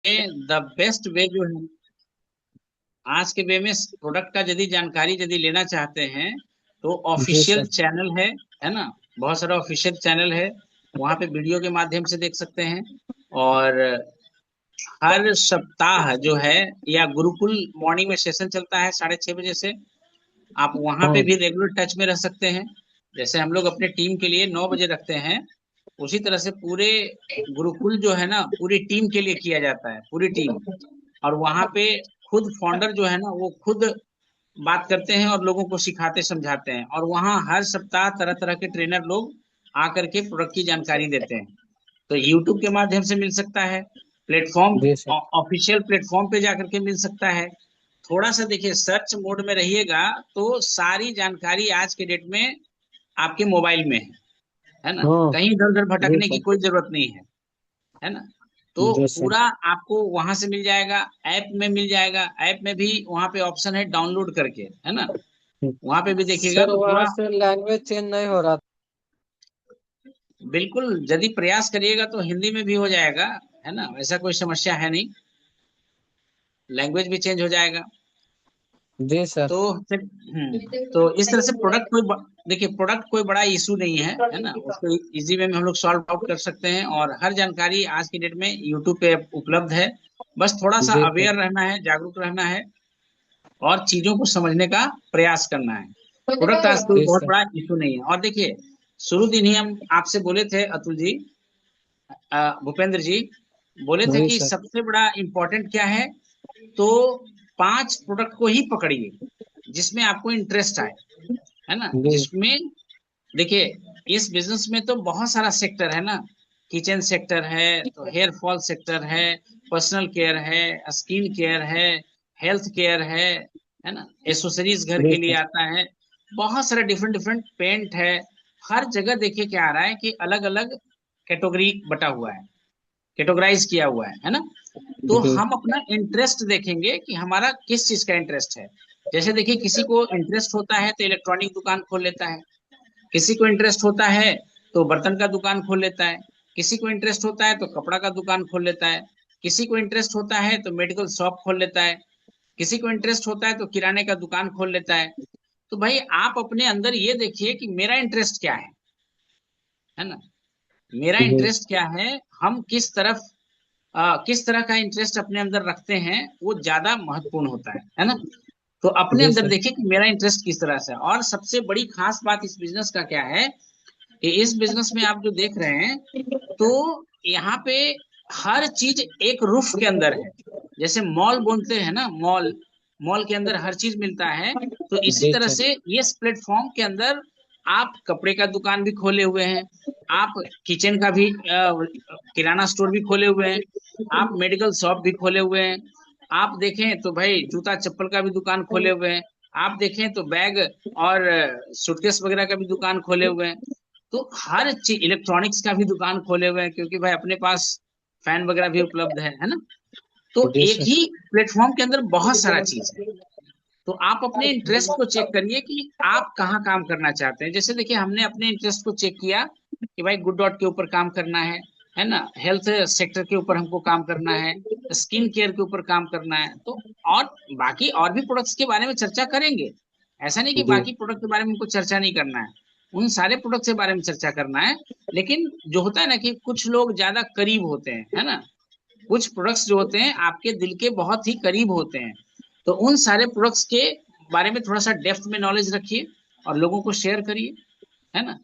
The best way जो है आज के वे में प्रोडक्ट का यदि जानकारी यदि लेना चाहते हैं तो जी ऑफिशियल सर। चैनल है ना। बहुत सारा ऑफिशियल चैनल है, वहां पे वीडियो के माध्यम से देख सकते हैं। और हर सप्ताह जो है या गुरुकुल मॉर्निंग में सेशन चलता है 6:30 बजे से। आप वहां पे हाँ। भी रेगुलर टच में रह सकते हैं। जैसे हम लोग अपने टीम के लिए 9 बजे रखते हैं, उसी तरह से पूरे गुरुकुल जो है ना पूरी टीम के लिए किया जाता है, पूरी टीम। और वहां पे खुद फाउंडर जो है ना वो खुद बात करते हैं और लोगों को सिखाते समझाते हैं। और वहाँ हर सप्ताह तरह तरह के ट्रेनर लोग आकर के प्रोडक्ट की जानकारी देते हैं। तो यूट्यूब के माध्यम से मिल सकता है, प्लेटफॉर्म जी सर। ऑफिशियल प्लेटफॉर्म पे जाकर के मिल सकता है। थोड़ा सा देखिए सर्च मोड में रहिएगा तो सारी जानकारी आज के डेट में आपके मोबाइल में है ना। हाँ। कहीं इधर उधर जी भटकने की सर। कोई जरूरत नहीं है ना। तो जी सर। पूरा आपको वहां से मिल जाएगा, ऐप में मिल जाएगा। ऐप में भी वहां पे ऑप्शन है डाउनलोड करके, है ना। वहां पे भी देखिएगा सर तो वहाँ पूरा से लैंग्वेज चेंज नहीं हो रहा? बिल्कुल यदि प्रयास करिएगा तो हिंदी में भी हो जाएगा, है ना। ऐसा कोई समस्या है नहीं, लैंग्वेज भी चेंज हो जाएगा। जी सर। तो तो इस तरह से प्रोडक्ट देखिए प्रोडक्ट कोई बड़ा इशू नहीं है ना। उसको इजी वे में हम लोग सॉल्व आउट कर सकते हैं और हर जानकारी आज की डेट में यूट्यूब पे उपलब्ध है। बस थोड़ा सा जी सर। अवेयर रहना है, जागरूक रहना है और चीजों को समझने का प्रयास करना है। प्रोडक्ट आज कोई जी बहुत सर। बड़ा इशू नहीं है। और देखिए शुरू दिन ही हम आपसे बोले थे अतुल जी, भूपेंद्र जी बोले थे जी कि सर। सबसे बड़ा इंपॉर्टेंट क्या है। तो 5 प्रोडक्ट को ही पकड़िए जिसमें आपको इंटरेस्ट आए, है ना। जी। जिसमें देखिए इस बिजनेस में तो बहुत सारा सेक्टर है ना। किचन सेक्टर है, तो हेयर फॉल सेक्टर है, पर्सनल केयर है, स्किन केयर है, हेल्थ केयर है ना। एसेसरीज घर जी के लिए सर। आता है। बहुत सारा डिफरेंट डिफरेंट पेंट है। हर जगह देखिए क्या आ रहा है कि अलग अलग कैटेगरी बटा हुआ है, कैटेगराइज किया हुआ है ना। तो जी। हम अपना इंटरेस्ट देखेंगे कि हमारा किस चीज का इंटरेस्ट है। जैसे देखिए किसी को इंटरेस्ट होता है तो इलेक्ट्रॉनिक दुकान खोल लेता है, किसी को इंटरेस्ट होता है तो बर्तन का दुकान खोल लेता है, किसी को इंटरेस्ट होता है तो कपड़ा का दुकान खोल लेता है, किसी को इंटरेस्ट होता है तो मेडिकल शॉप खोल लेता है, किसी को इंटरेस्ट होता है तो किराने का दुकान खोल लेता है। तो भाई आप अपने अंदर ये देखिए कि मेरा इंटरेस्ट क्या है ना। मेरा जी। इंटरेस्ट क्या है, हम किस तरह का इंटरेस्ट अपने अंदर रखते हैं वो ज्यादा महत्वपूर्ण होता है ना। तो अपने जी अंदर सर। देखिए कि मेरा इंटरेस्ट किस तरह से है। और सबसे बड़ी खास बात इस बिजनेस का क्या है कि इस बिजनेस में आप जो देख रहे हैं तो यहाँ पे हर चीज एक रूफ के अंदर है। जैसे मॉल बोलते हैं ना, मॉल, मॉल के अंदर हर चीज मिलता है। तो इसी जी तरह सर। से इस प्लेटफॉर्म के अंदर आप कपड़े का दुकान भी खोले हुए हैं, आप किचन का भी किराना स्टोर भी खोले हुए हैं, आप मेडिकल शॉप भी खोले हुए हैं, आप देखें तो भाई जूता चप्पल का भी दुकान खोले हुए हैं, आप देखें तो बैग और सूटकेस वगैरह का भी दुकान खोले हुए हैं। तो हर चीज इलेक्ट्रॉनिक्स का भी दुकान खोले हुए हैं क्योंकि भाई अपने पास फैन वगैरह भी उपलब्ध है ना। तो जी एक सर। ही प्लेटफॉर्म के अंदर बहुत सारा चीज है। तो आप अपने इंटरेस्ट को चेक करिए कि आप कहाँ काम करना चाहते हैं। जैसे देखिए हमने अपने इंटरेस्ट को चेक किया कि भाई गुड डॉट के ऊपर काम करना है ना। हेल्थ सेक्टर के ऊपर हमको काम करना है, स्किन केयर के ऊपर काम करना है। तो और बाकी और भी प्रोडक्ट्स के बारे में चर्चा करेंगे। ऐसा नहीं कि जी। बाकी प्रोडक्ट के बारे में हमको चर्चा नहीं करना है, उन सारे प्रोडक्ट के बारे में चर्चा करना है। लेकिन जो होता है ना कि कुछ लोग ज्यादा करीब होते हैं, है ना। कुछ प्रोडक्ट्स जो होते हैं आपके दिल के बहुत ही करीब होते हैं। तो उन सारे प्रोडक्ट्स के बारे में थोड़ा सा डेप्थ में नॉलेज रखिए और लोगों को शेयर करिए, है ना।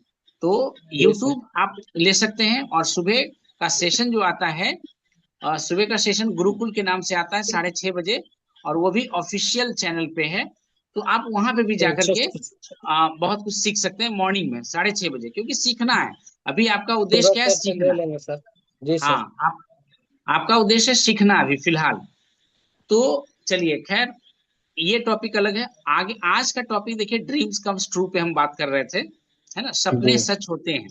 तो जी सर। यूट्यूब आप ले सकते हैं और सुबह का सेशन जो आता है, सुबह का सेशन गुरुकुल के नाम से आता है 6:30 बजे। और वो भी ऑफिशियल चैनल पे है। तो आप वहां पे भी जाकर अच्छा। के बहुत कुछ सीख सकते हैं मॉर्निंग में 6:30 बजे, क्योंकि सीखना है। अभी आपका उद्देश्य पूरा क्या है, चर्चा ले सीखना। लेंगे सर। जी हाँ, सर। आपका उद्देश्य है सीखना अभी फिलहाल। तो चलिए खैर, ये टॉपिक अलग है। आगे आज का टॉपिक देखिए ड्रीम्स कम्स ट्रू पे हम बात कर रहे थे, है ना। जी। सपने सच होते हैं,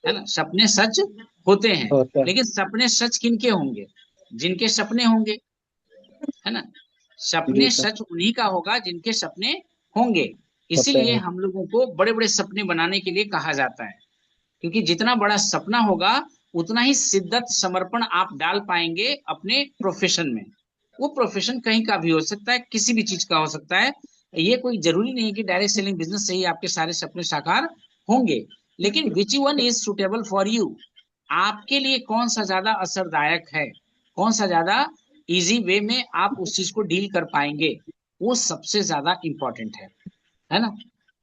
है ना, सपने सच होते हैं। होता है। लेकिन सपने सच किनके होंगे, जिनके सपने होंगे, है ना। जी सपने सर। सच उन्हीं का होगा जिनके सपने होंगे। होते इसीलिए हैं। हम लोगों को बड़े बड़े सपने बनाने के लिए कहा जाता है, क्योंकि जितना बड़ा सपना होगा उतना ही शिद्दत समर्पण आप डाल पाएंगे अपने प्रोफेशन में। वो प्रोफेशन कहीं का भी हो सकता है, किसी भी चीज का हो सकता है। ये कोई जरूरी नहीं है कि डायरेक्ट सेलिंग बिजनेस से ही आपके सारे सपने साकार होंगे, लेकिन which one is suitable for you, आपके लिए कौन सा ज्यादा असरदायक है, कौन सा ज्यादा इजी वे में आप उस चीज को डील कर पाएंगे, वो सबसे ज्यादा इंपॉर्टेंट है ना।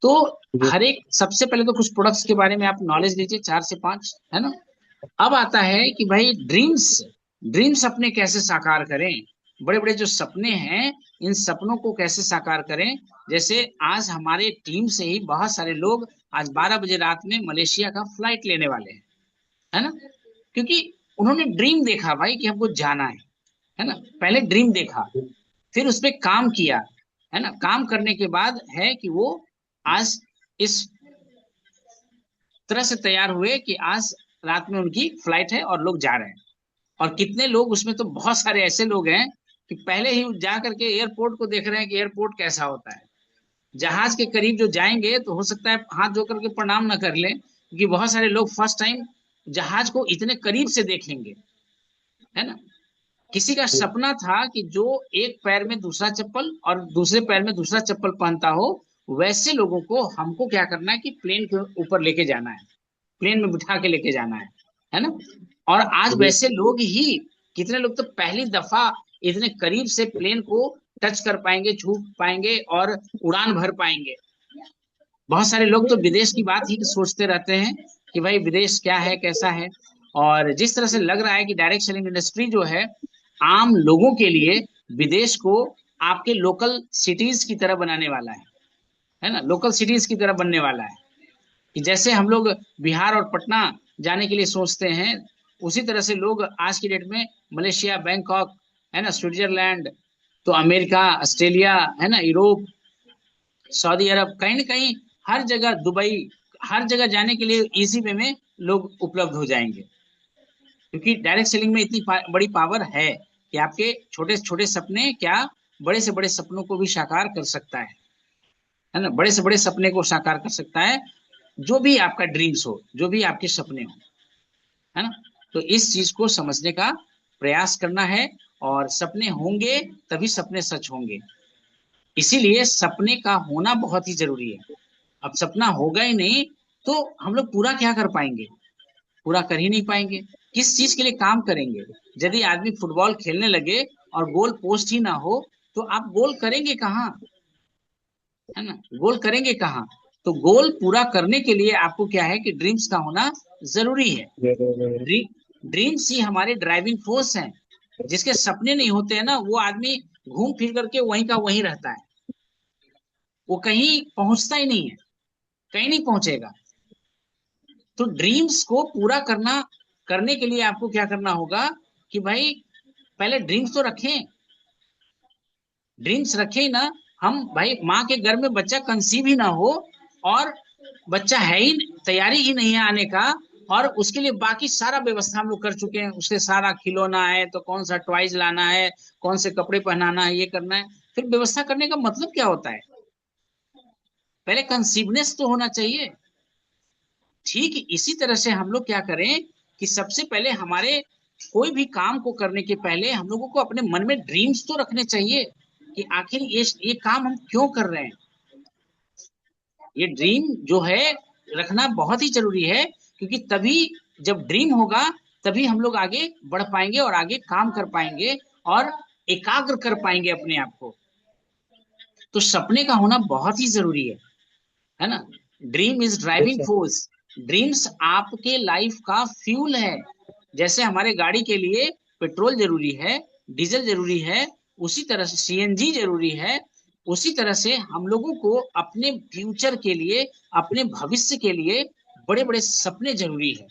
तो जी हर एक, सबसे पहले तो कुछ प्रोडक्ट्स के बारे में आप नॉलेज लीजिए, 4 से 5, है ना। अब आता है कि भाई ड्रीम्स, ड्रीम्स अपने कैसे साकार करें, बड़े बड़े जो सपने हैं इन सपनों को कैसे साकार करें। जैसे आज हमारे टीम से ही बहुत सारे लोग आज 12 बजे रात में मलेशिया का फ्लाइट लेने वाले हैं, है ना। क्योंकि उन्होंने ड्रीम देखा भाई कि हमको जाना है ना। पहले ड्रीम देखा, फिर उस पर काम किया, है ना। काम करने के बाद है कि वो आज इस तरह से तैयार हुए कि आज रात में उनकी फ्लाइट है और लोग जा रहे हैं। और कितने लोग उसमें, तो बहुत सारे ऐसे लोग हैं कि पहले ही जा करके एयरपोर्ट को देख रहे हैं कि एयरपोर्ट कैसा होता है। जहाज के करीब जो जाएंगे तो हो सकता है हाथ धो करके प्रणाम ना कर लें, क्योंकि बहुत सारे लोग फर्स्ट टाइम जहाज को इतने करीब से देखेंगे, है ना। किसी का जी सपना था कि जो एक पैर में दूसरा चप्पल और दूसरे पैर में दूसरा चप्पल पहनता हो, वैसे लोगों को हमको क्या करना है कि प्लेन के ऊपर लेके जाना है, प्लेन में बिठा के लेके जाना है ना। और आज जी वैसे लोग ही, कितने लोग तो पहली दफा इतने करीब से प्लेन को टच कर पाएंगे, छू पाएंगे और उड़ान भर पाएंगे। बहुत सारे लोग तो विदेश की बात ही सोचते रहते हैं कि भाई विदेश क्या है, कैसा है। और जिस तरह से लग रहा है कि डायरेक्ट सेलिंग इंडस्ट्री जो है आम लोगों के लिए विदेश को आपके लोकल सिटीज की तरह बनाने वाला है ना, लोकल सिटीज की तरह बनने वाला है। कि जैसे हम लोग बिहार और पटना जाने के लिए सोचते हैं, उसी तरह से लोग आज की डेट में मलेशिया, बैंकॉक, है ना, स्विट्जरलैंड, तो अमेरिका, ऑस्ट्रेलिया, है ना, यूरोप, सऊदी अरब, कहीं ना कहीं हर जगह, दुबई, हर जगह जाने के लिए इजी वे में लोग उपलब्ध हो जाएंगे। क्योंकि डायरेक्ट सेलिंग में इतनी बड़ी पावर है कि आपके छोटे छोटे सपने क्या बड़े से बड़े सपनों को भी साकार कर सकता है ना, बड़े से बड़े सपने को साकार कर सकता है। जो भी आपका ड्रीम्स हो, जो भी आपके सपने हो, है ना। तो इस चीज को समझने का प्रयास करना है, और सपने होंगे तभी सपने सच होंगे। इसीलिए सपने का होना बहुत ही जरूरी है। अब सपना होगा ही नहीं तो हम लोग पूरा क्या कर पाएंगे, पूरा कर ही नहीं पाएंगे। किस चीज के लिए काम करेंगे। यदि आदमी फुटबॉल खेलने लगे और गोल पोस्ट ही ना हो, तो आप गोल करेंगे कहाँ, है ना, गोल करेंगे कहाँ। तो गोल पूरा करने के लिए आपको क्या है कि ड्रीम्स का होना जरूरी है। जरूर। ड्रीम्स ही हमारे ड्राइविंग फोर्स हैं। जिसके सपने नहीं होते हैं ना, वो आदमी घूम फिर करके वहीं का वहीं रहता है, वो कहीं पहुंचता ही नहीं है, कहीं नहीं पहुंचेगा। तो ड्रीम्स को पूरा करने के लिए आपको क्या करना होगा कि भाई पहले ड्रीम्स तो रखें, ड्रीम्स रखें ना। हम भाई माँ के घर में बच्चा कंसीव ही ना हो, और बच्चा है ही, तैयारी ही नहीं है आने का, और उसके लिए बाकी सारा व्यवस्था हम लोग कर चुके हैं, उसके सारा खिलौना है तो कौन सा टॉयज लाना है, कौन से कपड़े पहनाना है, ये करना है। फिर व्यवस्था करने का मतलब क्या होता है, पहले कंसीवनेस तो होना चाहिए। ठीक इसी तरह से हम लोग क्या करें कि सबसे पहले हमारे कोई भी काम को करने के पहले हम लोगों को अपने मन में ड्रीम्स तो रखने चाहिए कि आखिर ये काम हम क्यों कर रहे हैं। ये ड्रीम जो है रखना बहुत ही जरूरी है, क्योंकि तभी, जब ड्रीम होगा तभी हम लोग आगे बढ़ पाएंगे और आगे काम कर पाएंगे और एकाग्र कर पाएंगे अपने आप को। तो सपने का होना बहुत ही जरूरी है ना। ड्रीम इज ड्राइविंग जैसे फोर्स। ड्रीम्स आपके लाइफ का फ्यूल है। जैसे हमारे गाड़ी के लिए पेट्रोल जरूरी है, डीजल जरूरी है, उसी तरह से सीएनजी जरूरी है। उसी तरह से हम लोगों को अपने फ्यूचर के लिए, अपने भविष्य के लिए बड़े बड़े सपने जरूरी है।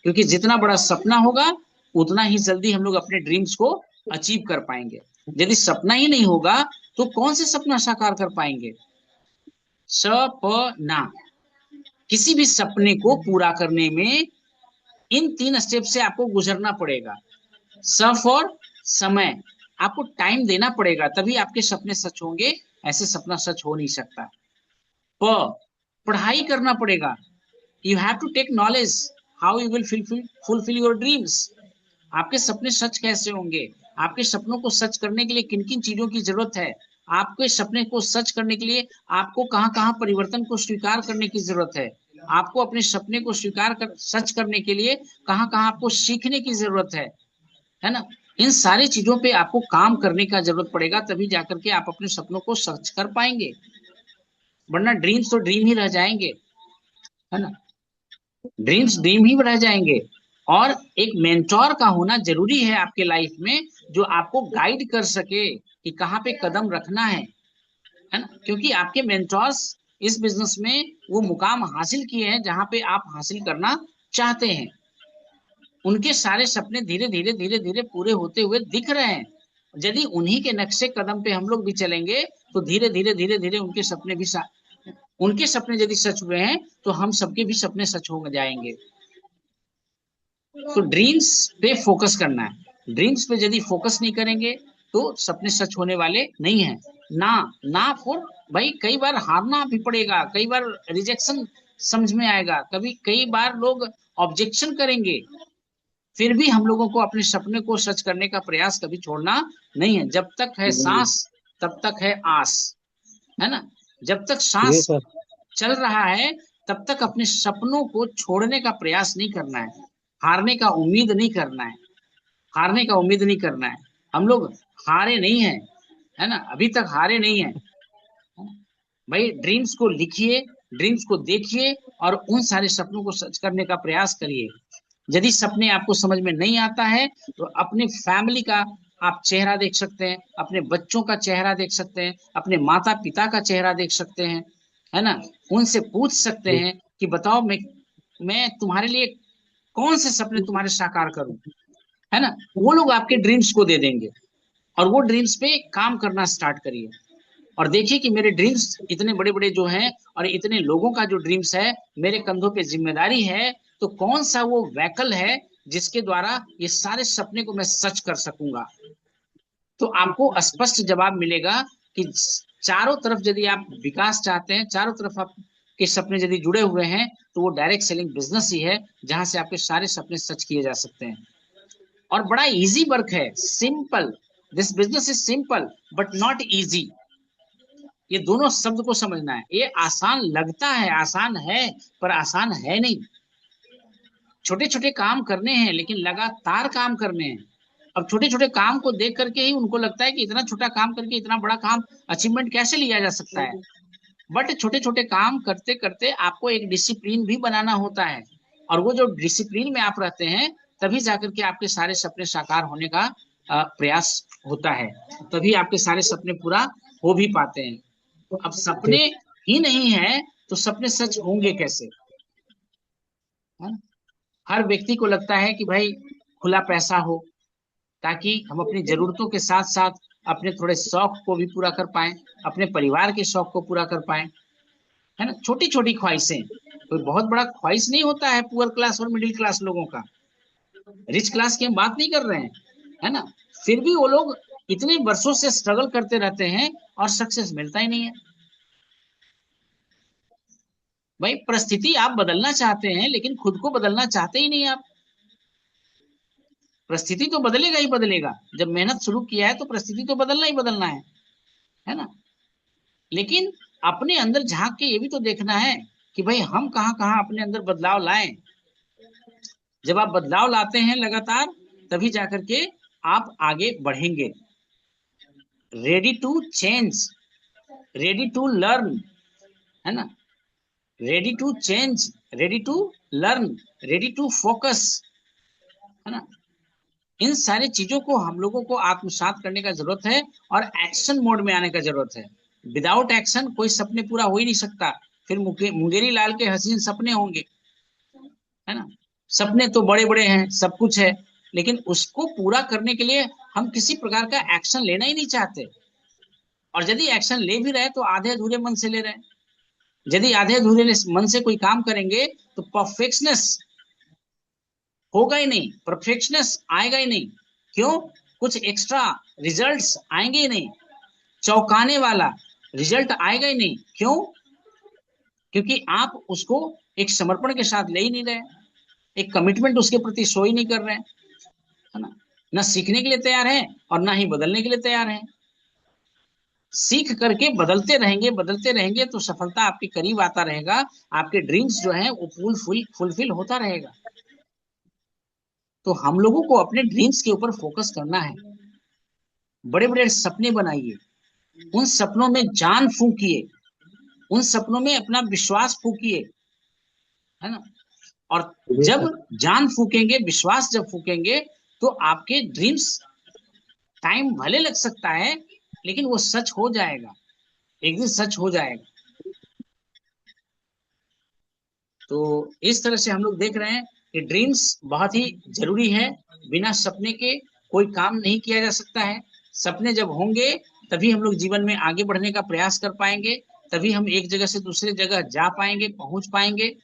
क्योंकि जितना बड़ा सपना होगा उतना ही जल्दी हम लोग अपने ड्रीम्स को अचीव कर पाएंगे। यदि सपना ही नहीं होगा तो कौन से सपना साकार कर पाएंगे। सपना, किसी भी सपने को पूरा करने में इन 3 स्टेप से आपको गुजरना पड़ेगा। स फॉर समय, आपको टाइम देना पड़ेगा तभी आपके सपने सच होंगे, ऐसे सपना सच हो नहीं सकता। प, पढ़ाई करना पड़ेगा। You have to take knowledge how you will fulfil your dreams. आपके सपने सच कैसे होंगे, आपके सपनों को सच करने के लिए किन किन चीजों की जरूरत है, आपके सपने को सच करने के लिए आपको कहाँ कहाँ परिवर्तन को स्वीकार करने की जरूरत है, आपको अपने सपने को सच करने के लिए कहाँ कहाँ आपको सीखने की जरूरत है ना। इन सारी चीजों पे आपको काम करने का जरूरत पड़ेगा, तभी जाकर के आप अपने सपनों को सच कर पाएंगे, वरना ड्रीम्स तो ड्रीम ही रह जाएंगे, है ना। ड्रीम्स ड्रीम ही रह जाएंगे। और एक मेंटोर का होना जरूरी है आपके लाइफ में, जो आपको गाइड कर सके कि कहाँ पे कदम रखना है ना। क्योंकि आपके मेंटोर्स इस बिजनेस में वो मुकाम हासिल किए हैं जहां पे आप हासिल करना चाहते हैं। उनके सारे सपने धीरे धीरे धीरे धीरे पूरे होते हुए दिख रहे हैं। यदि उन्हीं के नक्शे कदम पे हम लोग भी चलेंगे तो धीरे धीरे धीरे धीरे उनके सपने यदि सच हुए हैं तो हम सबके भी सपने सच हो जाएंगे। तो ड्रीम्स पे फोकस करना है। ड्रीम्स पे यदि फोकस नहीं करेंगे तो सपने सच होने वाले नहीं है। ना ना फॉर भाई, कई बार हारना भी पड़ेगा, कई बार रिजेक्शन समझ में आएगा, कई बार लोग ऑब्जेक्शन करेंगे, फिर भी हम लोगों को अपने सपने को सच करने का प्रयास कभी छोड़ना नहीं है। जब तक है जी सांस तब तक है आस, है ना। जब तक जी सांस सर। चल रहा है तब तक अपने सपनों को छोड़ने का प्रयास नहीं करना है, हारने का उम्मीद नहीं करना है, हारने का उम्मीद नहीं करना है। हम लोग हारे नहीं है, है ना, अभी तक हारे नहीं है। भाई ड्रीम्स को लिखिए, ड्रीम्स को देखिए और उन सारे सपनों को सच करने का प्रयास करिए। यदि सपने आपको समझ में नहीं आता है तो अपनी फैमिली का आप चेहरा देख सकते हैं, अपने बच्चों का चेहरा देख सकते हैं, अपने माता पिता का चेहरा देख सकते हैं, है ना। उनसे पूछ सकते जी हैं कि बताओ मैं तुम्हारे लिए कौन से सपने तुम्हारे साकार करूं, है ना। वो लोग आपके ड्रीम्स को दे देंगे और वो ड्रीम्स पे काम करना स्टार्ट करिए और देखिए कि मेरे ड्रीम्स इतने बड़े बड़े जो हैं और इतने लोगों का जो ड्रीम्स है, मेरे कंधों पे जिम्मेदारी है, तो कौन सा वो व्हीकल है जिसके द्वारा ये सारे सपने को मैं सच कर सकूंगा। तो आपको स्पष्ट जवाब मिलेगा कि चारों तरफ यदि आप विकास चाहते हैं, चारों तरफ आप के सपने यदि जुड़े हुए हैं, तो वो डायरेक्ट सेलिंग बिजनेस ही है जहां से आपके सारे सपने सच किए जा सकते हैं। और बड़ा इजी वर्क है, simple. This business is simple but not easy. ये दोनों शब्द को समझना है। ये आसान लगता है, आसान है, पर आसान है नहीं। छोटे छोटे काम करने हैं लेकिन लगातार काम करने हैं। अब छोटे छोटे काम को देख करके ही उनको लगता है कि इतना छोटा काम करके इतना बड़ा काम अचीवमेंट कैसे लिया जा सकता है। बट छोटे छोटे काम करते करते आपको एक डिसिप्लिन भी बनाना होता है, और वो जो डिसिप्लिन में आप रहते हैं तभी जाकर के आपके सारे सपने साकार होने का प्रयास होता है, तभी आपके सारे सपने पूरा हो भी पाते हैं। अब जी सपने ही नहीं है तो सपने सच होंगे कैसे, है ना? हर व्यक्ति को लगता है कि भाई खुला पैसा हो, ताकि हम अपनी जरूरतों के साथ साथ अपने थोड़े शौक को भी पूरा कर पाए, अपने परिवार के शौक को पूरा कर पाए, है ना। छोटी छोटी ख्वाहिशें, कोई बहुत बड़ा ख्वाहिश नहीं होता है पुअर क्लास और मिडिल क्लास लोगों का। रिच क्लास की हम बात नहीं कर रहे हैं, है ना। फिर भी वो लोग इतने वर्षों से स्ट्रगल करते रहते हैं और सक्सेस मिलता ही नहीं है। भाई परिस्थिति आप बदलना चाहते हैं लेकिन खुद को बदलना चाहते ही नहीं आप। परिस्थिति तो बदलेगा ही बदलेगा, जब मेहनत शुरू किया है तो परिस्थिति तो बदलना ही बदलना है ना। लेकिन अपने अंदर झांक के ये भी तो देखना है कि भाई हम कहाँ कहाँ अपने अंदर बदलाव लाएं। जब आप बदलाव लाते हैं लगातार, तभी जाकर के आप आगे बढ़ेंगे। Ready to change, ready to learn, है ना। Ready to change, ready to learn, ready to focus, है ना। इन सारी चीजों को हम लोगों को आत्मसात करने का जरूरत है और एक्शन मोड में आने का जरूरत है। विदाउट एक्शन कोई सपने पूरा हो ही नहीं सकता। फिर मुंगेरी लाल के हसीन सपने होंगे, है ना। सपने तो बड़े बड़े हैं, सब कुछ है, लेकिन उसको पूरा करने के लिए हम किसी प्रकार का एक्शन लेना ही नहीं चाहते। और यदि एक्शन ले भी रहे तो आधे अधूरे मन से ले रहे हैं। यदि आधे अधूरे मन से कोई काम करेंगे तो परफेक्शनेस होगा ही नहीं, परफेक्शनेस आएगा ही नहीं। क्यों? कुछ एक्स्ट्रा रिजल्ट्स आएंगे ही नहीं, चौंकाने वाला रिजल्ट आएगा ही नहीं। क्यों? क्योंकि आप उसको एक समर्पण के साथ ले ही नहीं रहे। एक कमिटमेंट उसके प्रति शो ही नहीं कर रहे हैं, है ना। ना सीखने के लिए तैयार है और ना ही बदलने के लिए तैयार है। सीख करके बदलते रहेंगे तो सफलता आपके करीब आता रहेगा, आपके ड्रीम्स जो है वो फुलफिल होता रहेगा। तो हम लोगों को अपने ड्रीम्स के ऊपर फोकस करना है, बड़े बड़े सपने बनाइए, उन सपनों में जान फूंकिए, उन सपनों में अपना विश्वास फूकिए, है ना। और जी जब सर। जान फूकेंगे, विश्वास जब फूकेंगे, तो आपके ड्रीम्स, टाइम भले लग सकता है लेकिन वो सच हो जाएगा, एक दिन सच हो जाएगा। तो इस तरह से हम लोग देख रहे हैं कि ड्रीम्स बहुत ही जरूरी है। बिना सपने के कोई काम नहीं किया जा सकता है। सपने जब होंगे तभी हम लोग जीवन में आगे बढ़ने का प्रयास कर पाएंगे, तभी हम एक जगह से दूसरे जगह जा पाएंगे, पहुंच पाएंगे,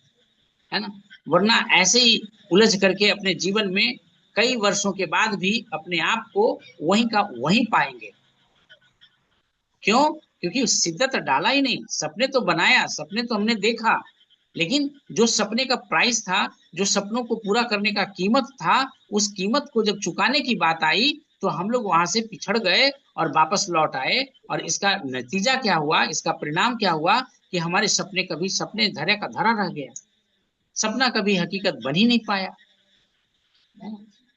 है ना। वरना ऐसे ही उलझ करके अपने जीवन में कई वर्षों के बाद भी अपने आप को वहीं का वहीं पाएंगे। क्यों? क्योंकि शिद्दत डाला ही नहीं, सपने तो बनाया, सपने तो हमने देखा, लेकिन जो सपने का प्राइस था, जो सपनों को पूरा करने का कीमत था, उस कीमत को जब चुकाने की बात आई तो हम लोग वहां से पिछड़ गए और वापस लौट आए। और इसका नतीजा क्या हुआ, इसका परिणाम क्या हुआ कि हमारे सपने कभी सपने धरे का धरा रह गया, सपना कभी हकीकत बन ही नहीं पाया।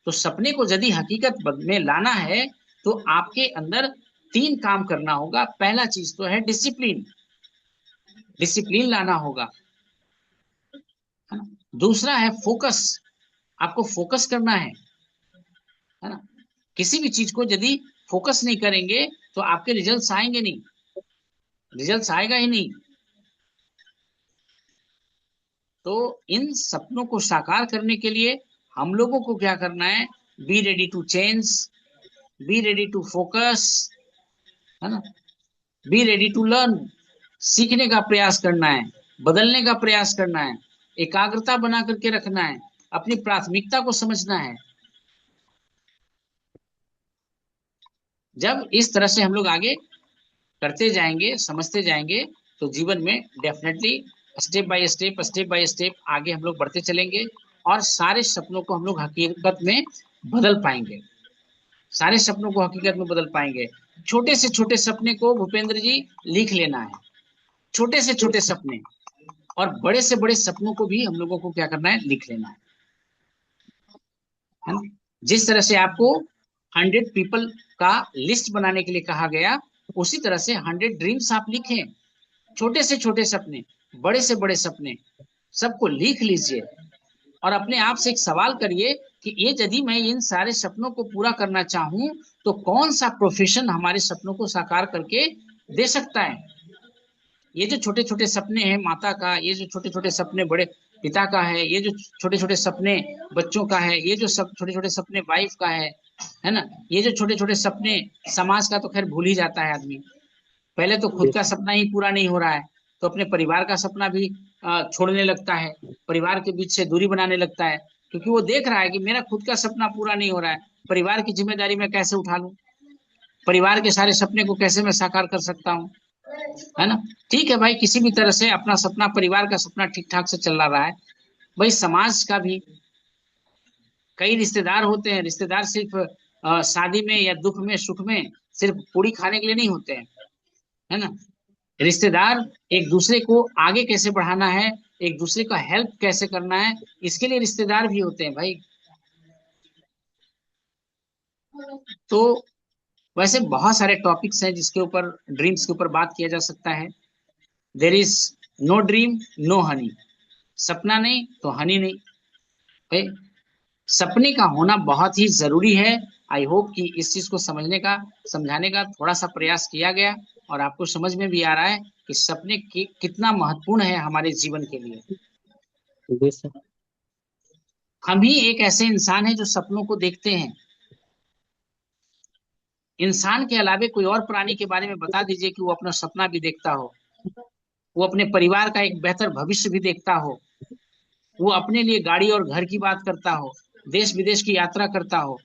तो सपने को यदि हकीकत में लाना है तो आपके अंदर तीन काम करना होगा। पहला चीज तो है डिसिप्लिन, डिसिप्लिन लाना होगा, है ना। दूसरा है फोकस, आपको फोकस करना है ना। किसी भी चीज को यदि फोकस नहीं करेंगे तो आपके रिजल्ट्स आएंगे नहीं, रिजल्ट्स आएगा ही नहीं। तो इन सपनों को साकार करने के लिए हम लोगों को क्या करना है? Be ready to change, be ready to focus, है ना। बी रेडी टू लर्न, सीखने का प्रयास करना है, बदलने का प्रयास करना है, एकाग्रता बना करके रखना है, अपनी प्राथमिकता को समझना है। जब इस तरह से हम लोग आगे करते जाएंगे, समझते जाएंगे, तो जीवन में डेफिनेटली स्टेप बाय स्टेप आगे हम लोग बढ़ते चलेंगे और सारे सपनों को हम लोग हकीकत में बदल पाएंगे, सारे सपनों को हकीकत में बदल पाएंगे। छोटे से छोटे सपने को भूपेंद्र जी लिख लेना है, छोटे से छोटे सपने, और बड़े से बड़े सपनों को भी हम लोगों को क्या करना है? लिख लेना है ना। जिस तरह से आपको 100 पीपल का लिस्ट बनाने के लिए कहा गया, उसी तरह से 100 ड्रीम्स आप लिखें, छोटे से छोटे सपने, बड़े से बड़े सपने, सबको लिख लीजिए। और अपने आप से एक सवाल करिए कि ये यदि मैं इन सारे सपनों को पूरा करना चाहूं तो कौन सा प्रोफेशन हमारे सपनों को साकार करके दे सकता है। ये जो छोटे छोटे सपने हैं माता का, ये जो छोटे छोटे सपने बड़े पिता का है, ये जो छोटे छोटे सपने बच्चों का है, ये जो सब छोटे छोटे सपने वाइफ का है ना, ये जो छोटे छोटे सपने समाज का तो खैर भूल ही जाता है आदमी। पहले तो खुद जी का सर। सपना ही पूरा नहीं हो रहा है तो अपने परिवार का सपना भी छोड़ने लगता है, परिवार के बीच से दूरी बनाने लगता है, क्योंकि वो देख रहा है कि मेरा खुद का सपना पूरा नहीं हो रहा है, परिवार की जिम्मेदारी मैं कैसे उठा लूं, परिवार के सारे सपने को कैसे मैं साकार कर सकता हूँ, है ना। ठीक है भाई, किसी भी तरह से अपना सपना, परिवार का सपना ठीक ठाक से चल रहा है। भाई समाज का भी, कई रिश्तेदार होते हैं, रिश्तेदार सिर्फ शादी में या दुख में सुख में सिर्फ पूरी खाने के लिए नहीं होते हैं, है ना। रिश्तेदार एक दूसरे को आगे कैसे बढ़ाना है, एक दूसरे का हेल्प कैसे करना है, इसके लिए रिश्तेदार भी होते हैं भाई। तो वैसे बहुत सारे टॉपिक्स हैं जिसके ऊपर, ड्रीम्स के ऊपर बात किया जा सकता है। There is no dream no honey, सपना नहीं तो हनी नहीं भाई। सपने का होना बहुत ही जरूरी है। आई होप कि इस चीज को समझने का, समझाने का थोड़ा सा प्रयास किया गया और आपको समझ में भी आ रहा है कि सपने कितना महत्वपूर्ण है हमारे जीवन के लिए। जी सर। हम ही एक ऐसे इंसान हैं जो सपनों को देखते हैं। इंसान के अलावे कोई और प्राणी के बारे में बता दीजिए कि वो अपना सपना भी देखता हो, वो अपने परिवार का एक बेहतर भविष्य भी देखता हो, वो अपने लिए गाड़ी और घर की बात करता हो, देश विदेश की यात्रा करता हो।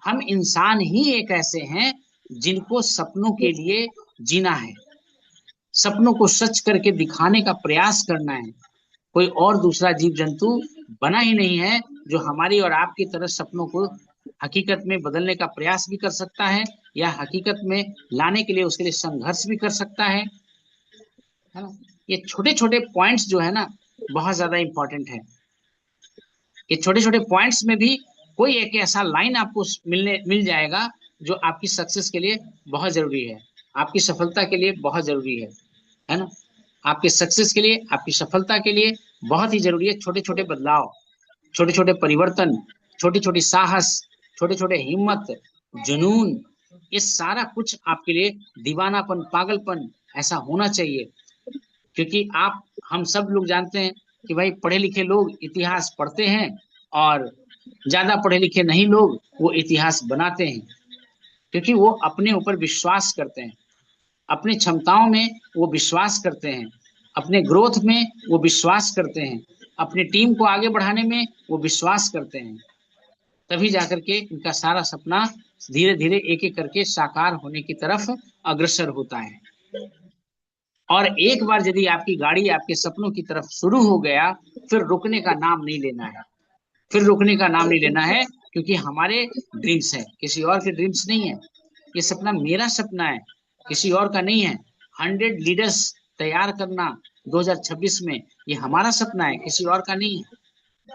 हम इंसान ही एक ऐसे हैं जिनको सपनों के लिए जीना है, सपनों को सच करके दिखाने का प्रयास करना है। कोई और दूसरा जीव जंतु बना ही नहीं है जो हमारी और आपकी तरह सपनों को हकीकत में बदलने का प्रयास भी कर सकता है या हकीकत में लाने के लिए उसके लिए संघर्ष भी कर सकता है ना। ये छोटे छोटे पॉइंट्स जो है ना बहुत ज्यादा इंपॉर्टेंट है। ये छोटे छोटे पॉइंट्स में भी कोई एक ऐसा लाइन आपको मिल जाएगा जो आपकी सक्सेस के लिए बहुत जरूरी है, आपकी सफलता के लिए बहुत जरूरी है ना। आपके सक्सेस के लिए, आपकी सफलता के लिए बहुत ही जरूरी है छोटे छोटे बदलाव, छोटे छोटे परिवर्तन, छोटी छोटी साहस, छोटे छोटे हिम्मत, जुनून। ये सारा कुछ आपके लिए दीवानापन, पागलपन ऐसा होना चाहिए। क्योंकि आप, हम सब लोग जानते हैं कि भाई पढ़े लिखे लोग इतिहास पढ़ते हैं और ज्यादा पढ़े लिखे नहीं लोग वो इतिहास बनाते हैं, क्योंकि वो अपने ऊपर विश्वास करते हैं, अपनी क्षमताओं में वो विश्वास करते हैं, अपने ग्रोथ में वो विश्वास करते हैं, अपनी टीम को आगे बढ़ाने में वो विश्वास करते हैं। तभी जाकर के इनका सारा सपना धीरे धीरे एक एक करके साकार होने की तरफ अग्रसर होता है। और एक बार यदि आपकी गाड़ी आपके सपनों की तरफ शुरू हो गया, फिर रुकने का नाम नहीं लेना है, फिर रुकने का नाम नहीं लेना है। क्योंकि हमारे ड्रीम्स है, किसी और के ड्रीम्स नहीं है। ये सपना मेरा सपना है, किसी और का नहीं है। 100 लीडर्स तैयार करना 2026 में, ये हमारा सपना है, किसी और का नहीं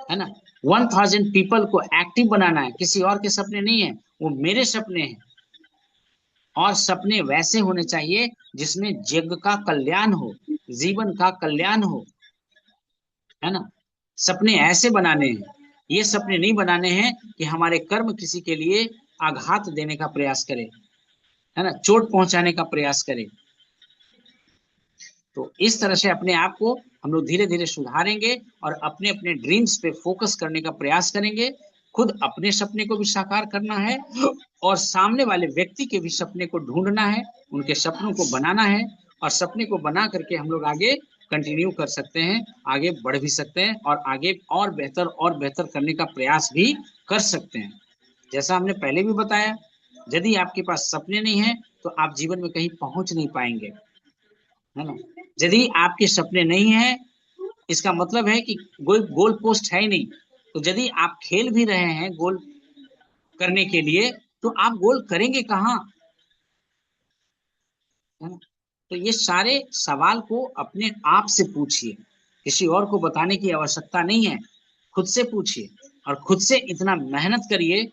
है ना। 1000 पीपल को एक्टिव बनाना है, किसी और के सपने नहीं है, वो मेरे सपने हैं। और सपने वैसे होने चाहिए जिसमें जग का कल्याण हो, जीवन का कल्याण हो, है ना। सपने ऐसे बनाने हैं, ये सपने नहीं बनाने हैं कि हमारे कर्म किसी के लिए आघात देने का प्रयास करे, है ना, चोट पहुंचाने का प्रयास करे। तो इस तरह से अपने आप को हम लोग धीरे धीरे सुधारेंगे और अपने अपने ड्रीम्स पे फोकस करने का प्रयास करेंगे। खुद अपने सपने को भी साकार करना है और सामने वाले व्यक्ति के भी सपने को ढूंढना है, उनके सपनों को बनाना है। और सपने को बना करके हम लोग आगे कंटिन्यू कर सकते हैं, आगे बढ़ भी सकते हैं और आगे और बेहतर करने का प्रयास भी कर सकते हैं। जैसा हमने पहले भी बताया, यदि आपके पास सपने नहीं है तो आप जीवन में कहीं पहुंच नहीं पाएंगे, है ना। यदि आपके सपने नहीं है, इसका मतलब है कि कोई गोल पोस्ट है ही नहीं। तो यदि आप खेल भी रहे हैं गोल करने के लिए, तो आप गोल करेंगे कहाँ, है ना। तो ये सारे सवाल को अपने आप से पूछिए, किसी और को बताने की आवश्यकता नहीं है। खुद से पूछिए और खुद से इतना मेहनत करिए,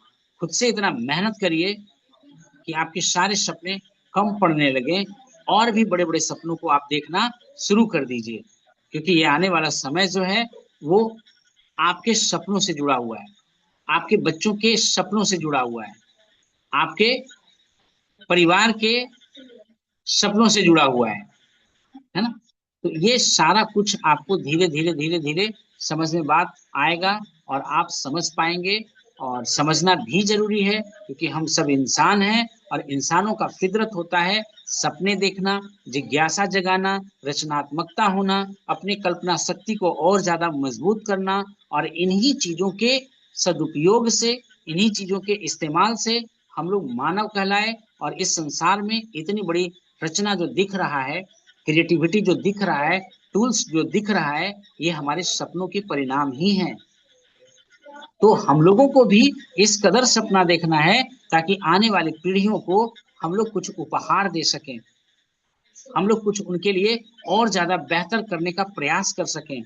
खुद से इतना मेहनत करिए कि आपके सारे सपने कम पड़ने लगे और भी बड़े बड़े सपनों को आप देखना शुरू कर दीजिए। क्योंकि ये आने वाला समय जो है वो आपके सपनों से जुड़ा हुआ है, आपके बच्चों के सपनों से जुड़ा हुआ है, आपके परिवार के सपनों से जुड़ा हुआ है ना। तो ये सारा कुछ आपको धीरे धीरे धीरे धीरे समझ में बात आएगा और आप समझ पाएंगे। और समझना भी जरूरी है क्योंकि हम सब इंसान हैं और इंसानों का फितरत होता है सपने देखना, जिज्ञासा जगाना, रचनात्मकता होना, अपनी कल्पना शक्ति को और ज्यादा मजबूत करना। और इन्हीं चीजों के सदुपयोग से, इन्हीं चीजों के इस्तेमाल से हम लोग मानव कहलाए और इस संसार में इतनी बड़ी रचना जो दिख रहा है, क्रिएटिविटी जो दिख रहा है, टूल्स जो दिख रहा है, ये हमारे सपनों के परिणाम ही हैं। तो हम लोगों को भी इस कदर सपना देखना है ताकि आने वाली पीढ़ियों को हम लोग कुछ उपहार दे सकें, हम लोग कुछ उनके लिए और ज्यादा बेहतर करने का प्रयास कर सकें।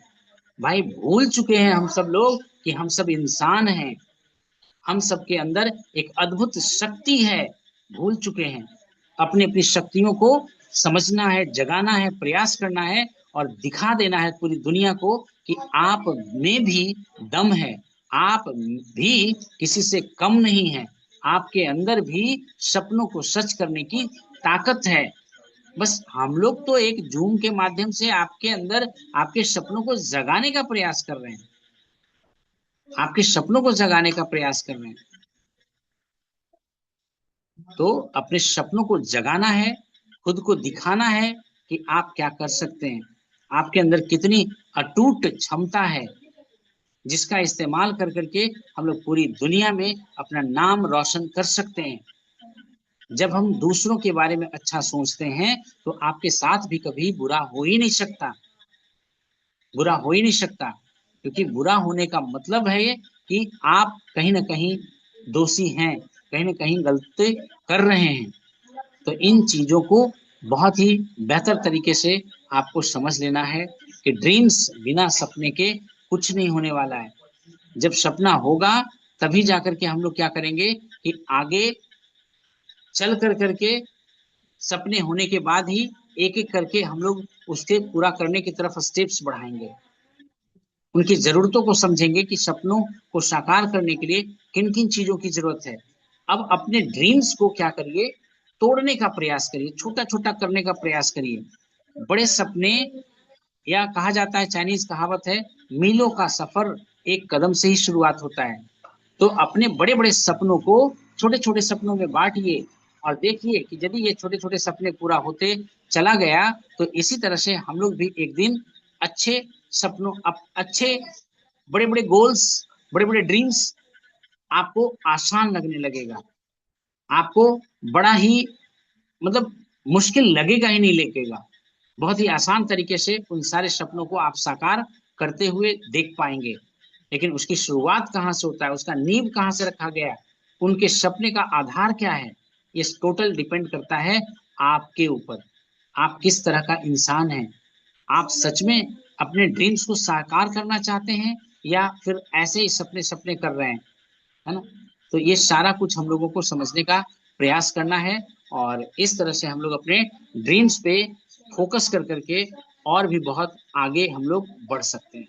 भाई भूल चुके हैं हम सब लोग कि हम सब इंसान हैं, हम सबके अंदर एक अद्भुत शक्ति है। भूल चुके हैं, अपनी अपनी शक्तियों को समझना है, जगाना है, प्रयास करना है और दिखा देना है पूरी दुनिया को कि आप में भी दम है, आप भी किसी से कम नहीं है, आपके अंदर भी सपनों को सच करने की ताकत है। बस हम लोग तो एक जूम के माध्यम से आपके अंदर आपके सपनों को जगाने का प्रयास कर रहे हैं, आपके सपनों को जगाने का प्रयास कर रहे हैं। तो अपने सपनों को जगाना है, खुद को दिखाना है कि आप क्या कर सकते हैं, आपके अंदर कितनी अटूट क्षमता है जिसका इस्तेमाल कर करके हम लोग पूरी दुनिया में अपना नाम रोशन कर सकते हैं। जब हम दूसरों के बारे में अच्छा सोचते हैं तो आपके साथ भी कभी बुरा हो ही नहीं सकता। बुरा हो ही नहीं सकता, क्योंकि बुरा होने का मतलब है कि आप कहीं ना कहीं दोषी हैं, कहीं ना कहीं गलती कर रहे हैं। तो इन चीजों को बहुत ही बेहतर तरीके से आपको समझ लेना है कि ड्रीम्स बिना सपने के कुछ नहीं होने वाला है। जब सपना होगा तभी जाकर के हम लोग क्या करेंगे कि आगे चल कर करके सपने होने के बाद ही एक एक करके हम लोग उसके पूरा करने की तरफ स्टेप्स बढ़ाएंगे, उनकी जरूरतों को समझेंगे कि सपनों को साकार करने के लिए किन किन चीजों की जरूरत है। अब अपने ड्रीम्स को क्या करिए, तोड़ने का प्रयास करिए, छोटा छोटा करने का प्रयास करिए। बड़े सपने, या कहा जाता है, चाइनीज कहावत है, मीलों का सफर एक कदम से ही शुरुआत होता है। तो अपने बड़े बड़े सपनों को छोटे छोटे सपनों में बांटिए और देखिए कि यदि ये छोटे छोटे सपने पूरा होते चला गया तो इसी तरह से हम लोग भी एक दिन अच्छे सपनों, अच्छे बड़े बड़े गोल्स, बड़े बड़े ड्रीम्स आपको आसान लगने लगेगा। आपको बड़ा ही मतलब मुश्किल लगेगा ही नहीं, लगेगा बहुत ही आसान तरीके से उन सारे सपनों को आप साकार करते हुए देख पाएंगे। लेकिन उसकी शुरुआत कहाँ से होता है, उसका नींव कहाँ से रखा गया है, उनके सपने का आधार क्या है, ये टोटल डिपेंड करता है आपके ऊपर। आप किस तरह का इंसान हैं, आप सच में अपने ड्रीम्स को साकार करना चाहते हैं या फिर ऐसे ही सपने सपने कर रहे हैं, है ना। तो ये सारा कुछ हम लोगों को समझने का प्रयास करना है और इस तरह से हम लोग अपने ड्रीम्स पे फोकस कर करके और भी बहुत आगे हम लोग बढ़ सकते हैं।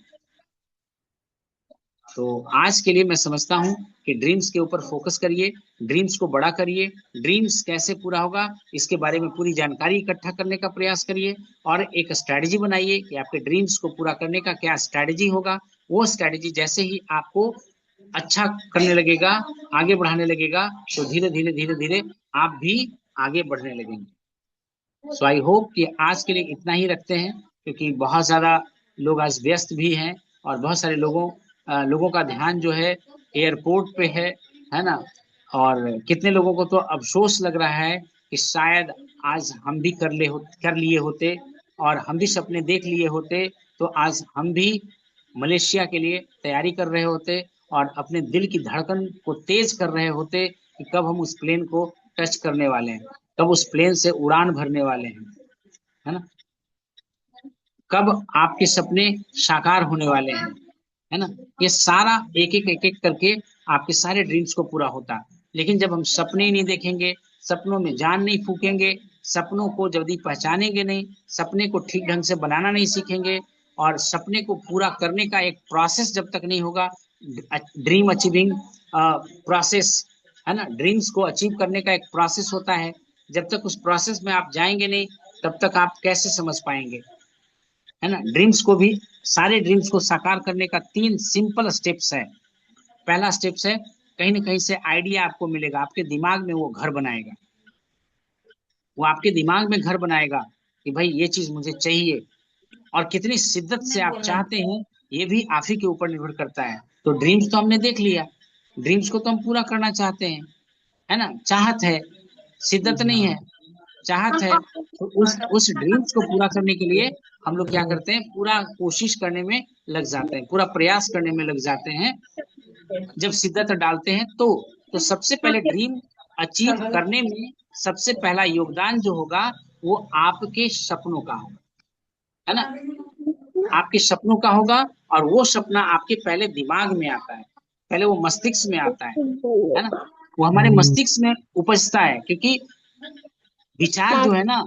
तो आज के लिए मैं समझता हूँ कि ड्रीम्स के ऊपर फोकस करिए, ड्रीम्स को बड़ा करिए, ड्रीम्स कैसे पूरा होगा इसके बारे में पूरी जानकारी इकट्ठा करने का प्रयास करिए और एक स्ट्रैटेजी बनाइए कि आपके ड्रीम्स को पूरा करने का क्या स्ट्रैटेजी होगा। वो स्ट्रैटेजी जैसे ही आपको अच्छा करने लगेगा, आगे बढ़ाने लगेगा, तो धीरे धीरे धीरे धीरे आप भी आगे बढ़ने लगेंगे। सो आई होप कि आज के लिए इतना ही रखते हैं, क्योंकि बहुत ज़्यादा लोग आज व्यस्त भी हैं और बहुत सारे लोगों का ध्यान जो है एयरपोर्ट पे है ना। और कितने लोगों को तो अफसोस लग रहा है कि शायद आज हम भी कर लिए होते और हम भी सपने देख लिए होते, तो आज हम भी मलेशिया के लिए तैयारी कर रहे होते और अपने दिल की धड़कन को तेज कर रहे होते कि कब हम उस प्लेन को टच करने वाले हैं, कब उस प्लेन से उड़ान भरने वाले हैं, है ना, कब आपके सपने साकार होने वाले हैं, है ना। ये सारा एक एक करके आपके सारे ड्रीम्स को पूरा होता। लेकिन जब हम सपने ही नहीं देखेंगे, सपनों में जान नहीं फूकेंगे, सपनों को जल्दी पहचानेंगे नहीं, सपने को ठीक ढंग से बनाना नहीं सीखेंगे और सपने को पूरा करने का एक प्रोसेस जब तक नहीं होगा, ड्रीम अचीविंग प्रोसेस, है ना, ड्रीम्स को अचीव करने का एक प्रोसेस होता है। जब तक उस प्रोसेस में आप जाएंगे नहीं तब तक आप कैसे समझ पाएंगे, है ना। ड्रीम्स को भी, सारे ड्रीम्स को साकार करने का 3 सिंपल स्टेप्स है। पहला स्टेप्स है, कहीं ना कहीं से आइडिया आपको मिलेगा, आपके दिमाग में वो घर बनाएगा, वो आपके दिमाग में घर बनाएगा कि भाई ये चीज मुझे चाहिए, और कितनी शिद्दत से आप चाहते हैं ये भी आप ही के ऊपर निर्भर करता है। तो ड्रीम्स तो हमने देख लिया, ड्रीम्स को तो हम पूरा करना चाहते हैं, है ना, चाहत है, शिद्दत नहीं है, चाहत है। तो उस ड्रीम्स को पूरा करने के लिए हम लोग क्या करते हैं, पूरा कोशिश करने में लग जाते हैं, पूरा प्रयास करने में लग जाते हैं। जब शिद्दत डालते हैं तो सबसे पहले ड्रीम अचीव करने में सबसे पहला योगदान जो होगा वो आपके सपनों का होगा, है ना, आपके सपनों का होगा। और वो सपना आपके पहले दिमाग में आता है, पहले वो मस्तिष्क में आता है ना, वो हमारे मस्तिष्क में उपजता है, क्योंकि विचार जो है ना,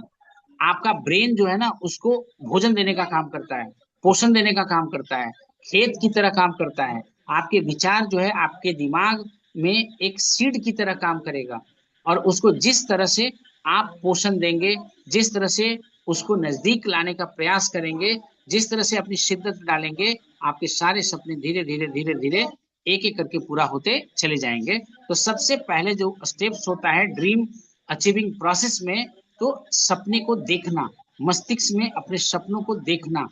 आपका ब्रेन जो है ना उसको भोजन देने का काम करता है, पोषण देने का काम करता है, खेत की तरह काम करता है। आपके विचार जो है आपके दिमाग में एक सीड की तरह काम करेगा और उसको जिस तरह से आप पोषण देंगे, जिस तरह से उसको नजदीक लाने का प्रयास करेंगे, जिस तरह से अपनी शिद्दत डालेंगे, आपके सारे सपने धीरे धीरे धीरे धीरे एक एक करके पूरा होते चले जाएंगे। तो सबसे पहले जो स्टेप्स होता है ड्रीम अचीविंग प्रोसेस में, तो सपने को देखना, मस्तिष्क में अपने सपनों को देखना।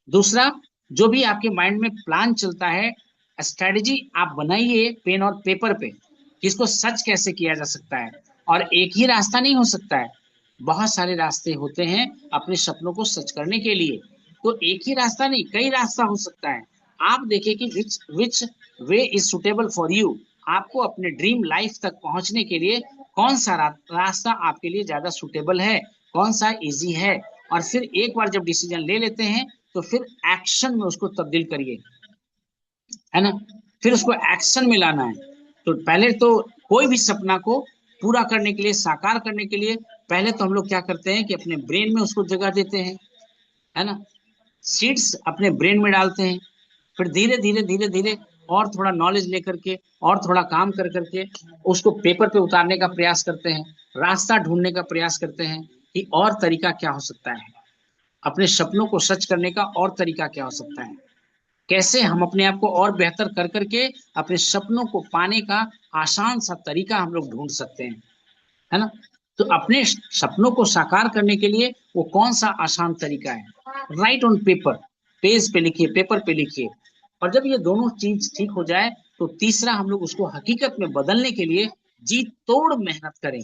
दूसरा, जो भी आपके माइंड में प्लान चलता है, स्ट्रेटेजी आप बनाइए पेन और पेपर पे कि इसको सच कैसे किया जा सकता है। और एक ही रास्ता नहीं हो सकता है, बहुत सारे रास्ते होते हैं अपने सपनों को सच करने के लिए। तो एक ही रास्ता नहीं, कई रास्ता हो सकता है। आप देखिए कि which which way is suitable for you. आपको अपने ड्रीम लाइफ तक पहुंचने के लिए कौन सा रास्ता आपके लिए ज्यादा सुटेबल है, कौन सा इजी है। और फिर एक बार जब डिसीजन ले लेते हैं तो फिर एक्शन में उसको तब्दील करिए, है ना। फिर उसको एक्शन में लाना है। तो पहले तो कोई भी सपना को पूरा करने के लिए, साकार करने के लिए, पहले तो हम लोग क्या करते हैं कि अपने ब्रेन में उसको जगह देते हैं, है ना। सीड्स अपने ब्रेन में डालते हैं। फिर धीरे धीरे धीरे धीरे और थोड़ा नॉलेज लेकर के और थोड़ा काम कर करके उसको पेपर पे उतारने का प्रयास करते हैं, रास्ता ढूंढने का प्रयास करते हैं कि और तरीका क्या हो सकता है, अपने सपनों को सच करने का और तरीका क्या हो सकता है, कैसे हम अपने आप को और बेहतर कर करके अपने सपनों को पाने का आसान सा तरीका हम लोग ढूंढ सकते हैं, है ना। तो अपने सपनों को साकार करने के लिए वो कौन सा आसान तरीका है, राइट ऑन पेपर, पेज पे लिखिए, पेपर पे लिखिए। और जब ये दोनों चीज ठीक हो जाए तो तीसरा हम लोग उसको हकीकत में बदलने के लिए जी तोड़ मेहनत करें।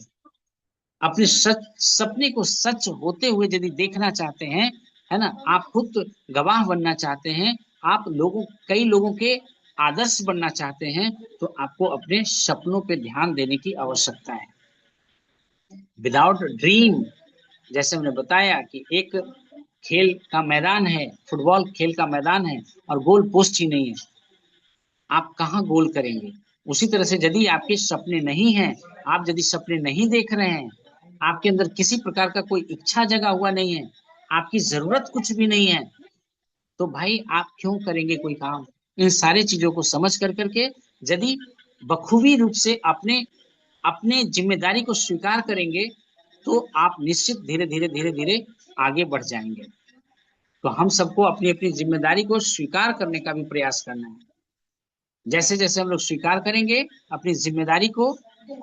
अपने सच सपने को सच होते हुए यदि देखना चाहते हैं, है ना, आप खुद गवाह बनना चाहते हैं, आप लोगों कई लोगों के आदर्श बनना चाहते हैं, तो आपको अपने सपनों पे ध्यान देने की आवश्यकता है। विदाउट ड्रीम, जैसे हमने बताया कि एक खेल का मैदान है, फुटबॉल खेल का मैदान है और गोल पोस्ट ही नहीं है, आप कहाँ गोल करेंगे। उसी तरह से यदि आपके सपने नहीं हैं, आप यदि सपने नहीं देख रहे हैं, आपके अंदर किसी प्रकार का कोई इच्छा जगा हुआ नहीं है, आपकी जरूरत कुछ भी नहीं है, तो भाई आप क्यों करेंगे कोई काम। इन सारे चीजों को समझ कर करके यदि बखूबी रूप से अपने अपने जिम्मेदारी को स्वीकार करेंगे तो आप निश्चित धीरे धीरे धीरे धीरे आगे बढ़ जाएंगे। तो हम सबको अपनी अपनी जिम्मेदारी को स्वीकार करने का भी प्रयास करना है। जैसे जैसे हम लोग स्वीकार करेंगे अपनी जिम्मेदारी को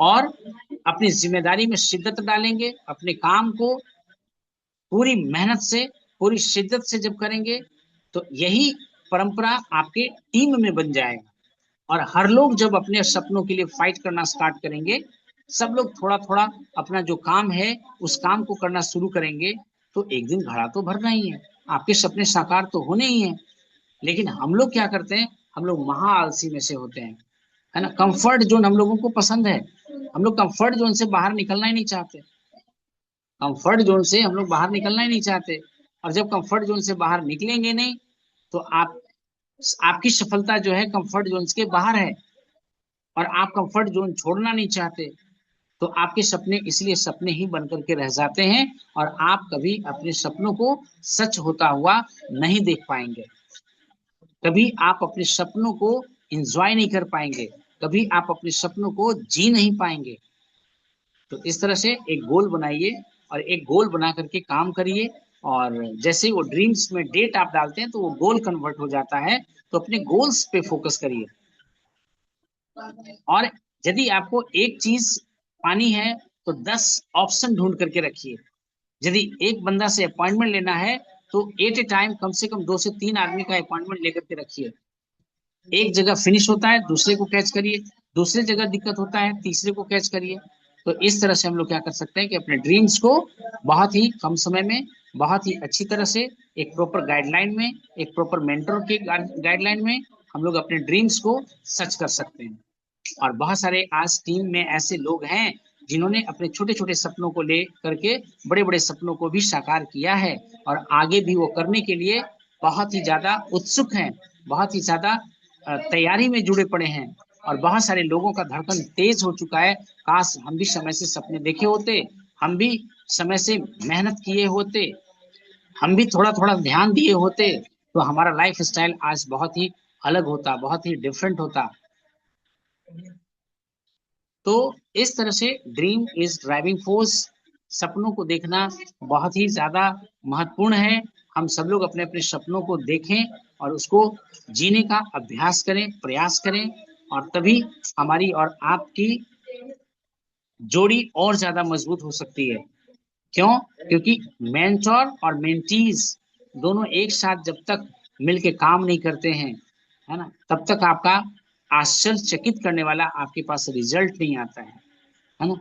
और अपनी जिम्मेदारी में शिद्दत डालेंगे, अपने काम को पूरी मेहनत से, पूरी शिद्दत से जब करेंगे तो यही परंपरा आपके टीम में बन जाएगा। और हर लोग जब अपने सपनों के लिए फाइट करना स्टार्ट करेंगे, सब लोग थोड़ा थोड़ा अपना जो काम है उस काम को करना शुरू करेंगे, तो एक दिन घड़ा तो भरना ही है, आपके सपने साकार तो होने ही है। लेकिन हम लोग क्या करते हैं, हम लोग महा आलसी में से होते हैं, है ना। कंफर्ट जोन हम लोगों को पसंद है, हम लोग कंफर्ट जोन से बाहर निकलना ही नहीं चाहते, कंफर्ट जोन से हम लोग बाहर निकलना ही नहीं चाहते। और जब कंफर्ट जोन से बाहर निकलेंगे नहीं तो आपकी सफलता जो है कंफर्ट जोन के बाहर है, और आप कंफर्ट जोन छोड़ना नहीं चाहते, तो आपके सपने इसलिए सपने ही बन करके रह जाते हैं और आप कभी अपने सपनों को सच होता हुआ नहीं देख पाएंगे, कभी आप अपने सपनों को एंजॉय नहीं कर पाएंगे, कभी आप अपने सपनों को जी नहीं पाएंगे। तो इस तरह से एक गोल बनाइए और एक गोल बना करके काम करिए, और जैसे ही वो ड्रीम्स में डेट आप डालते हैं तो वो गोल कन्वर्ट हो जाता है। तो अपने गोल्स पे फोकस करिए। और यदि आपको एक चीज पानी है तो 10 ऑप्शन ढूंढ करके रखिए। यदि एक बंदा से अपॉइंटमेंट लेना है तो एट ए टाइम कम से कम 2 से 3 आदमी का अपॉइंटमेंट लेकर के रखिए। एक जगह फिनिश होता है दूसरे को कैच करिए, दूसरे जगह दिक्कत होता है तीसरे को कैच करिए। तो इस तरह से हम लोग क्या कर सकते हैं कि अपने ड्रीम्स को बहुत ही कम समय में, बहुत ही अच्छी तरह से, एक प्रॉपर गाइडलाइन में, एक प्रॉपर मेंटर के गाइडलाइन में हम लोग अपने ड्रीम्स को सच कर सकते हैं। और बहुत सारे आज टीम में ऐसे लोग हैं जिन्होंने अपने छोटे छोटे सपनों को ले करके बड़े बड़े सपनों को भी साकार किया है, और आगे भी वो करने के लिए बहुत ही ज्यादा उत्सुक हैं, बहुत ही ज्यादा तैयारी में जुड़े पड़े हैं। और बहुत सारे लोगों का धड़कन तेज हो चुका है, काश हम भी समय से सपने देखे होते, हम भी समय से मेहनत किए होते, हम भी थोड़ा थोड़ा ध्यान दिए होते, तो हमारा लाइफ स्टाइल आज बहुत ही अलग होता, बहुत ही डिफरेंट होता। तो इस तरह से ड्रीम इज ड्राइविंग फोर्स, सपनों को देखना बहुत ही ज्यादा महत्वपूर्ण है। हम सब लोग अपने अपने सपनों को देखें और उसको जीने का अभ्यास करें, प्रयास करें, और तभी हमारी और आपकी जोड़ी और ज्यादा मजबूत हो सकती है। क्यों? क्योंकि मेंटोर और मेंटीज दोनों एक साथ जब तक मिलके काम नहीं करते हैं, है ना, तब तक आपका आश्चर्यचकित करने वाला आपके पास रिजल्ट नहीं आता है ना।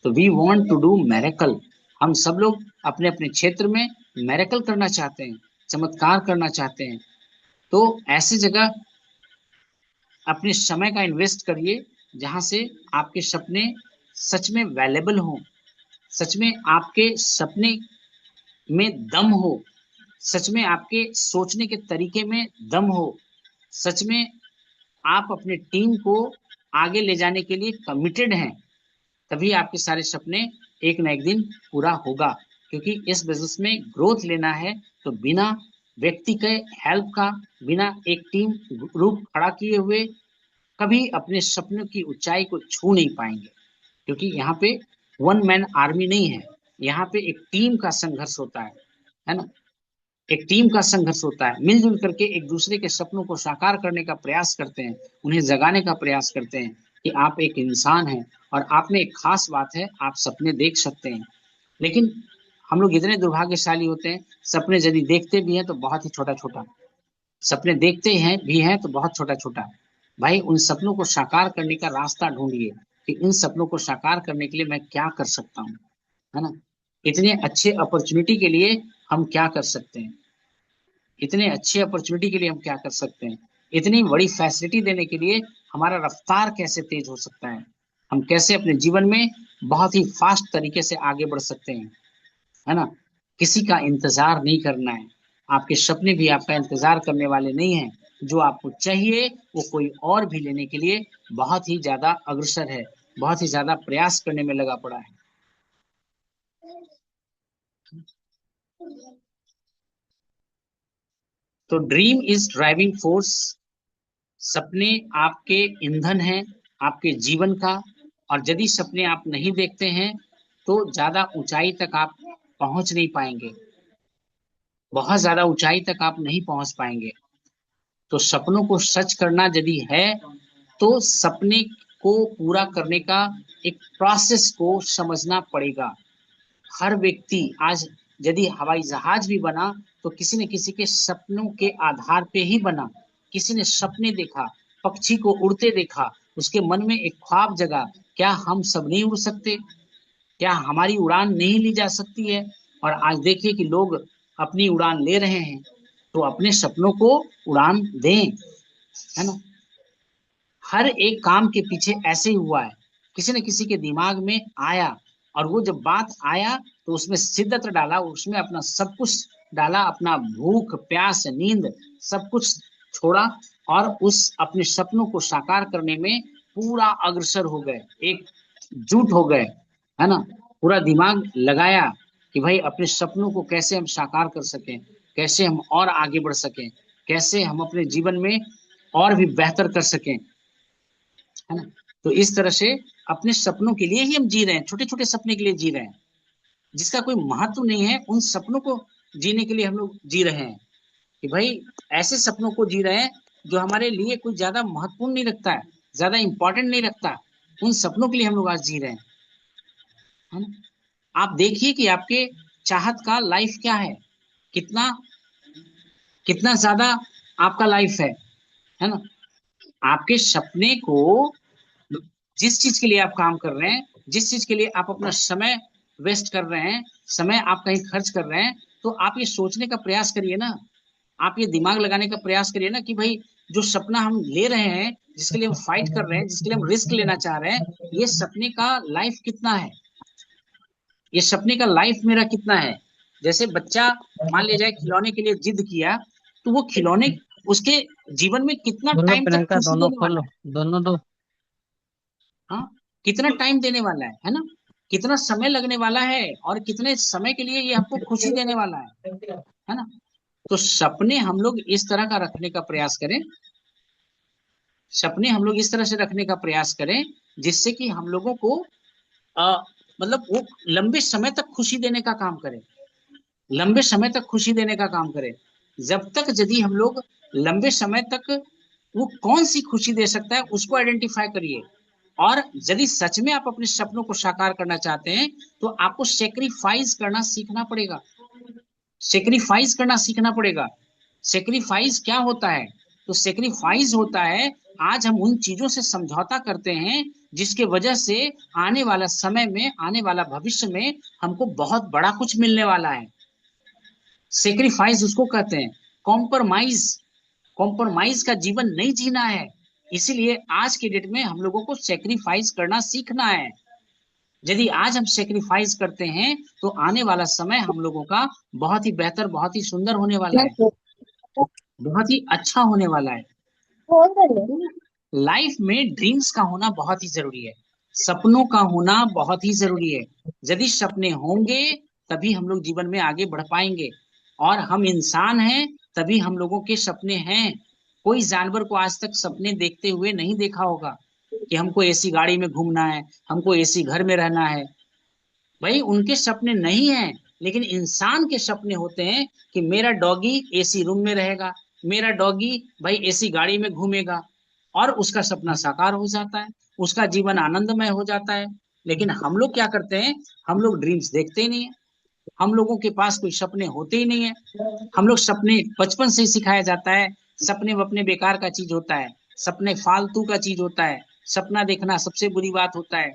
तो we want to do miracle, हम सब लोग अपने अपने क्षेत्र में मेरेकल करना चाहते हैं, चमत्कार करना चाहते हैं, तो ऐसी जगह अपने समय का इन्वेस्ट करिए जहां से आपके सपने सच में वैल्यूएबल हों, सच में आपके सपने में दम हो, सच में आपके सोचने के तरीके में दम हो, सच में आप अपने टीम को आगे ले जाने के लिए कमिटेड हैं, तभी आपके सारे सपने एक न एक दिन पूरा होगा। क्योंकि इस बिजनेस में ग्रोथ लेना है तो बिना व्यक्ति के हेल्प का, बिना एक टीम ग्रुप खड़ा किए हुए कभी अपने सपनों की ऊंचाई को छू नहीं पाएंगे। क्योंकि यहाँ पे वन मैन आर्मी नहीं है, यहाँ पे एक टीम का संघर्ष होता है ना। एक टीम का संघर्ष होता है, मिलजुल करके एक दूसरे के सपनों को साकार करने का प्रयास करते हैं, उन्हें जगाने का प्रयास करते हैं कि आप एक इंसान हैं और आप में एक खास बात है, आप सपने देख सकते हैं। लेकिन हम लोग इतने दुर्भाग्यशाली होते हैं, सपने यदि देखते भी हैं तो बहुत ही छोटा छोटा, सपने देखते हैं भी हैं तो बहुत छोटा छोटा। भाई उन सपनों को साकार करने का रास्ता ढूंढिए कि इन सपनों को साकार करने के लिए मैं क्या कर सकता हूँ, है ना। इतने अच्छे अपॉर्चुनिटी के लिए हम क्या कर सकते हैं, इतने अच्छे अपॉर्चुनिटी के लिए हम क्या कर सकते हैं, इतनी बड़ी फैसिलिटी देने के लिए हमारा रफ्तार कैसे तेज हो सकता है, हम कैसे अपने जीवन में बहुत ही फास्ट तरीके से आगे बढ़ सकते हैं, है ना। किसी का इंतजार नहीं करना है, आपके सपने भी आपका इंतजार करने वाले नहीं हैं। जो आपको चाहिए वो कोई और भी लेने के लिए बहुत ही ज्यादा अग्रसर है, बहुत ही ज्यादा प्रयास करने में लगा पड़ा है। तो ड्रीम इज ड्राइविंग फोर्स, सपने आपके ईंधन हैं आपके जीवन का। और यदि सपने आप नहीं देखते हैं तो ज्यादा ऊंचाई तक आप पहुंच नहीं पाएंगे, बहुत ज्यादा ऊंचाई तक आप नहीं पहुंच पाएंगे। तो सपनों को सच करना यदि है तो सपने को पूरा करने का एक प्रोसेस को समझना पड़ेगा। हर व्यक्ति आज यदि हवाई जहाज भी बना तो किसी न किसी के सपनों के आधार पे ही बना। किसी ने सपने देखा, पक्षी को उड़ते देखा, उसके मन में एक ख्वाब जगा, क्या हम सब नहीं उड़ सकते, क्या हमारी उड़ान नहीं ली जा सकती है। और आज देखिए कि लोग अपनी उड़ान ले रहे हैं, तो अपने सपनों को उड़ान दें, है ना। हर एक काम के पीछे ऐसे ही हुआ है, किसी न किसी के दिमाग में आया और वो जब बात आया तो उसमें शिद्दत डाला, उसमें अपना सब कुछ डाला, अपना भूख प्यास नींद सब कुछ छोड़ा और उस अपने सपनों को साकार करने में पूरा अग्रसर हो गए, एकजुट हो गए, है ना। पूरा दिमाग लगाया कि भाई अपने सपनों को कैसे हम साकार कर सकें, कैसे हम और आगे बढ़ सकें, कैसे हम अपने जीवन में और भी बेहतर कर सकें, है ना। तो इस तरह से अपने सपनों के लिए ही हम जी रहे हैं, छोटे छोटे सपने के लिए जी रहे हैं, जिसका कोई महत्व नहीं है, उन सपनों को जीने के लिए हम लोग जी रहे हैं कि भाई ऐसे सपनों को जी रहे हैं जो हमारे लिए कोई ज्यादा महत्वपूर्ण नहीं रखता है, ज्यादा इंपॉर्टेंट नहीं रखता, उन सपनों के लिए हम लोग आज जी रहे हैं, है ना। आप देखिए कि आपके चाहत का लाइफ क्या है, कितना कितना ज्यादा आपका लाइफ है ना। आपके सपने को, जिस चीज के लिए आप काम कर रहे हैं, जिस चीज के लिए आप अपना समय वेस्ट कर रहे हैं, समय आप कहीं खर्च कर रहे हैं, तो आप ये सोचने का प्रयास करिए ना, आप ये दिमाग लगाने का प्रयास करिए ना कि भाई जो सपना हम ले रहे हैं, जिसके लिए हम फाइट कर रहे हैं, जिसके लिए हम रिस्क लेना चाह रहे हैं, ये सपने का लाइफ कितना है, ये सपने का लाइफ मेरा कितना है। जैसे बच्चा मान लिया जाए खिलौने के लिए जिद किया, तो वो खिलौने उसके जीवन में कितना दोनों टाइम तक प्रियंका खुशी दोनों देने वाला खोलो, है। दोनों दो। हाँ, कितना टाइम देने वाला है ना, कितना समय लगने वाला है और कितने समय के लिए ये हमको खुशी देने वाला है ना। तो सपने हम लोग इस तरह का रखने का प्रयास करें, सपने हम लोग इस तरह से रखने का प्रयास करें जिससे कि हम लोगों को आ, मतलब वो लंबे समय तक खुशी देने का काम करे, लंबे समय तक खुशी देने का काम करे। जब तक यदि हम लोग लंबे समय तक, वो कौन सी खुशी दे सकता है उसको आइडेंटिफाई करिए। और यदि सच में आप अपने सपनों को साकार करना चाहते हैं तो आपको सेक्रीफाइस करना सीखना पड़ेगा, सेक्रीफाइस करना सीखना पड़ेगा। सेक्रीफाइस क्या होता है, तो सेक्रीफाइस होता है आज हम उन चीजों से समझौता करते हैं जिसके वजह से आने वाला समय में, आने वाला भविष्य में हमको बहुत बड़ा कुछ मिलने वाला है। सेक्रीफाइस उसको कहते हैं। कॉम्प्रोमाइज, कॉम्प्रोमाइज का जीवन नहीं जीना है। इसीलिए आज के डेट में हम लोगों को सेक्रीफाइस करना सीखना है। यदि आज हम सेक्रीफाइस करते हैं तो आने वाला समय हम लोगों का बहुत ही बेहतर, बहुत ही सुंदर होने वाला है, बहुत ही अच्छा होने वाला है। लाइफ में ड्रीम्स का होना बहुत ही जरूरी है, सपनों का होना बहुत ही जरूरी है। यदि सपने होंगे तभी हम लोग जीवन में आगे बढ़ पाएंगे। और हम इंसान हैं तभी हम लोगों के सपने हैं। कोई जानवर को आज तक सपने देखते हुए नहीं देखा होगा कि हमको एसी गाड़ी में घूमना है, हमको एसी घर में रहना है। भाई उनके सपने नहीं हैं, लेकिन इंसान के सपने होते हैं कि मेरा डॉगी एसी रूम में रहेगा, मेरा डॉगी भाई एसी गाड़ी में घूमेगा, और उसका सपना साकार हो जाता है, उसका जीवन आनंदमय हो जाता है। लेकिन हम लोग क्या करते हैं, हम लोग ड्रीम्स देखते ही नहीं है, हम लोगों के पास कोई सपने होते ही नहीं है। हम लोग सपने बचपन से ही सिखाया जाता है, सपने वपने बेकार का चीज होता है, सपने फालतू का चीज होता है, सपना देखना सबसे बुरी बात होता है।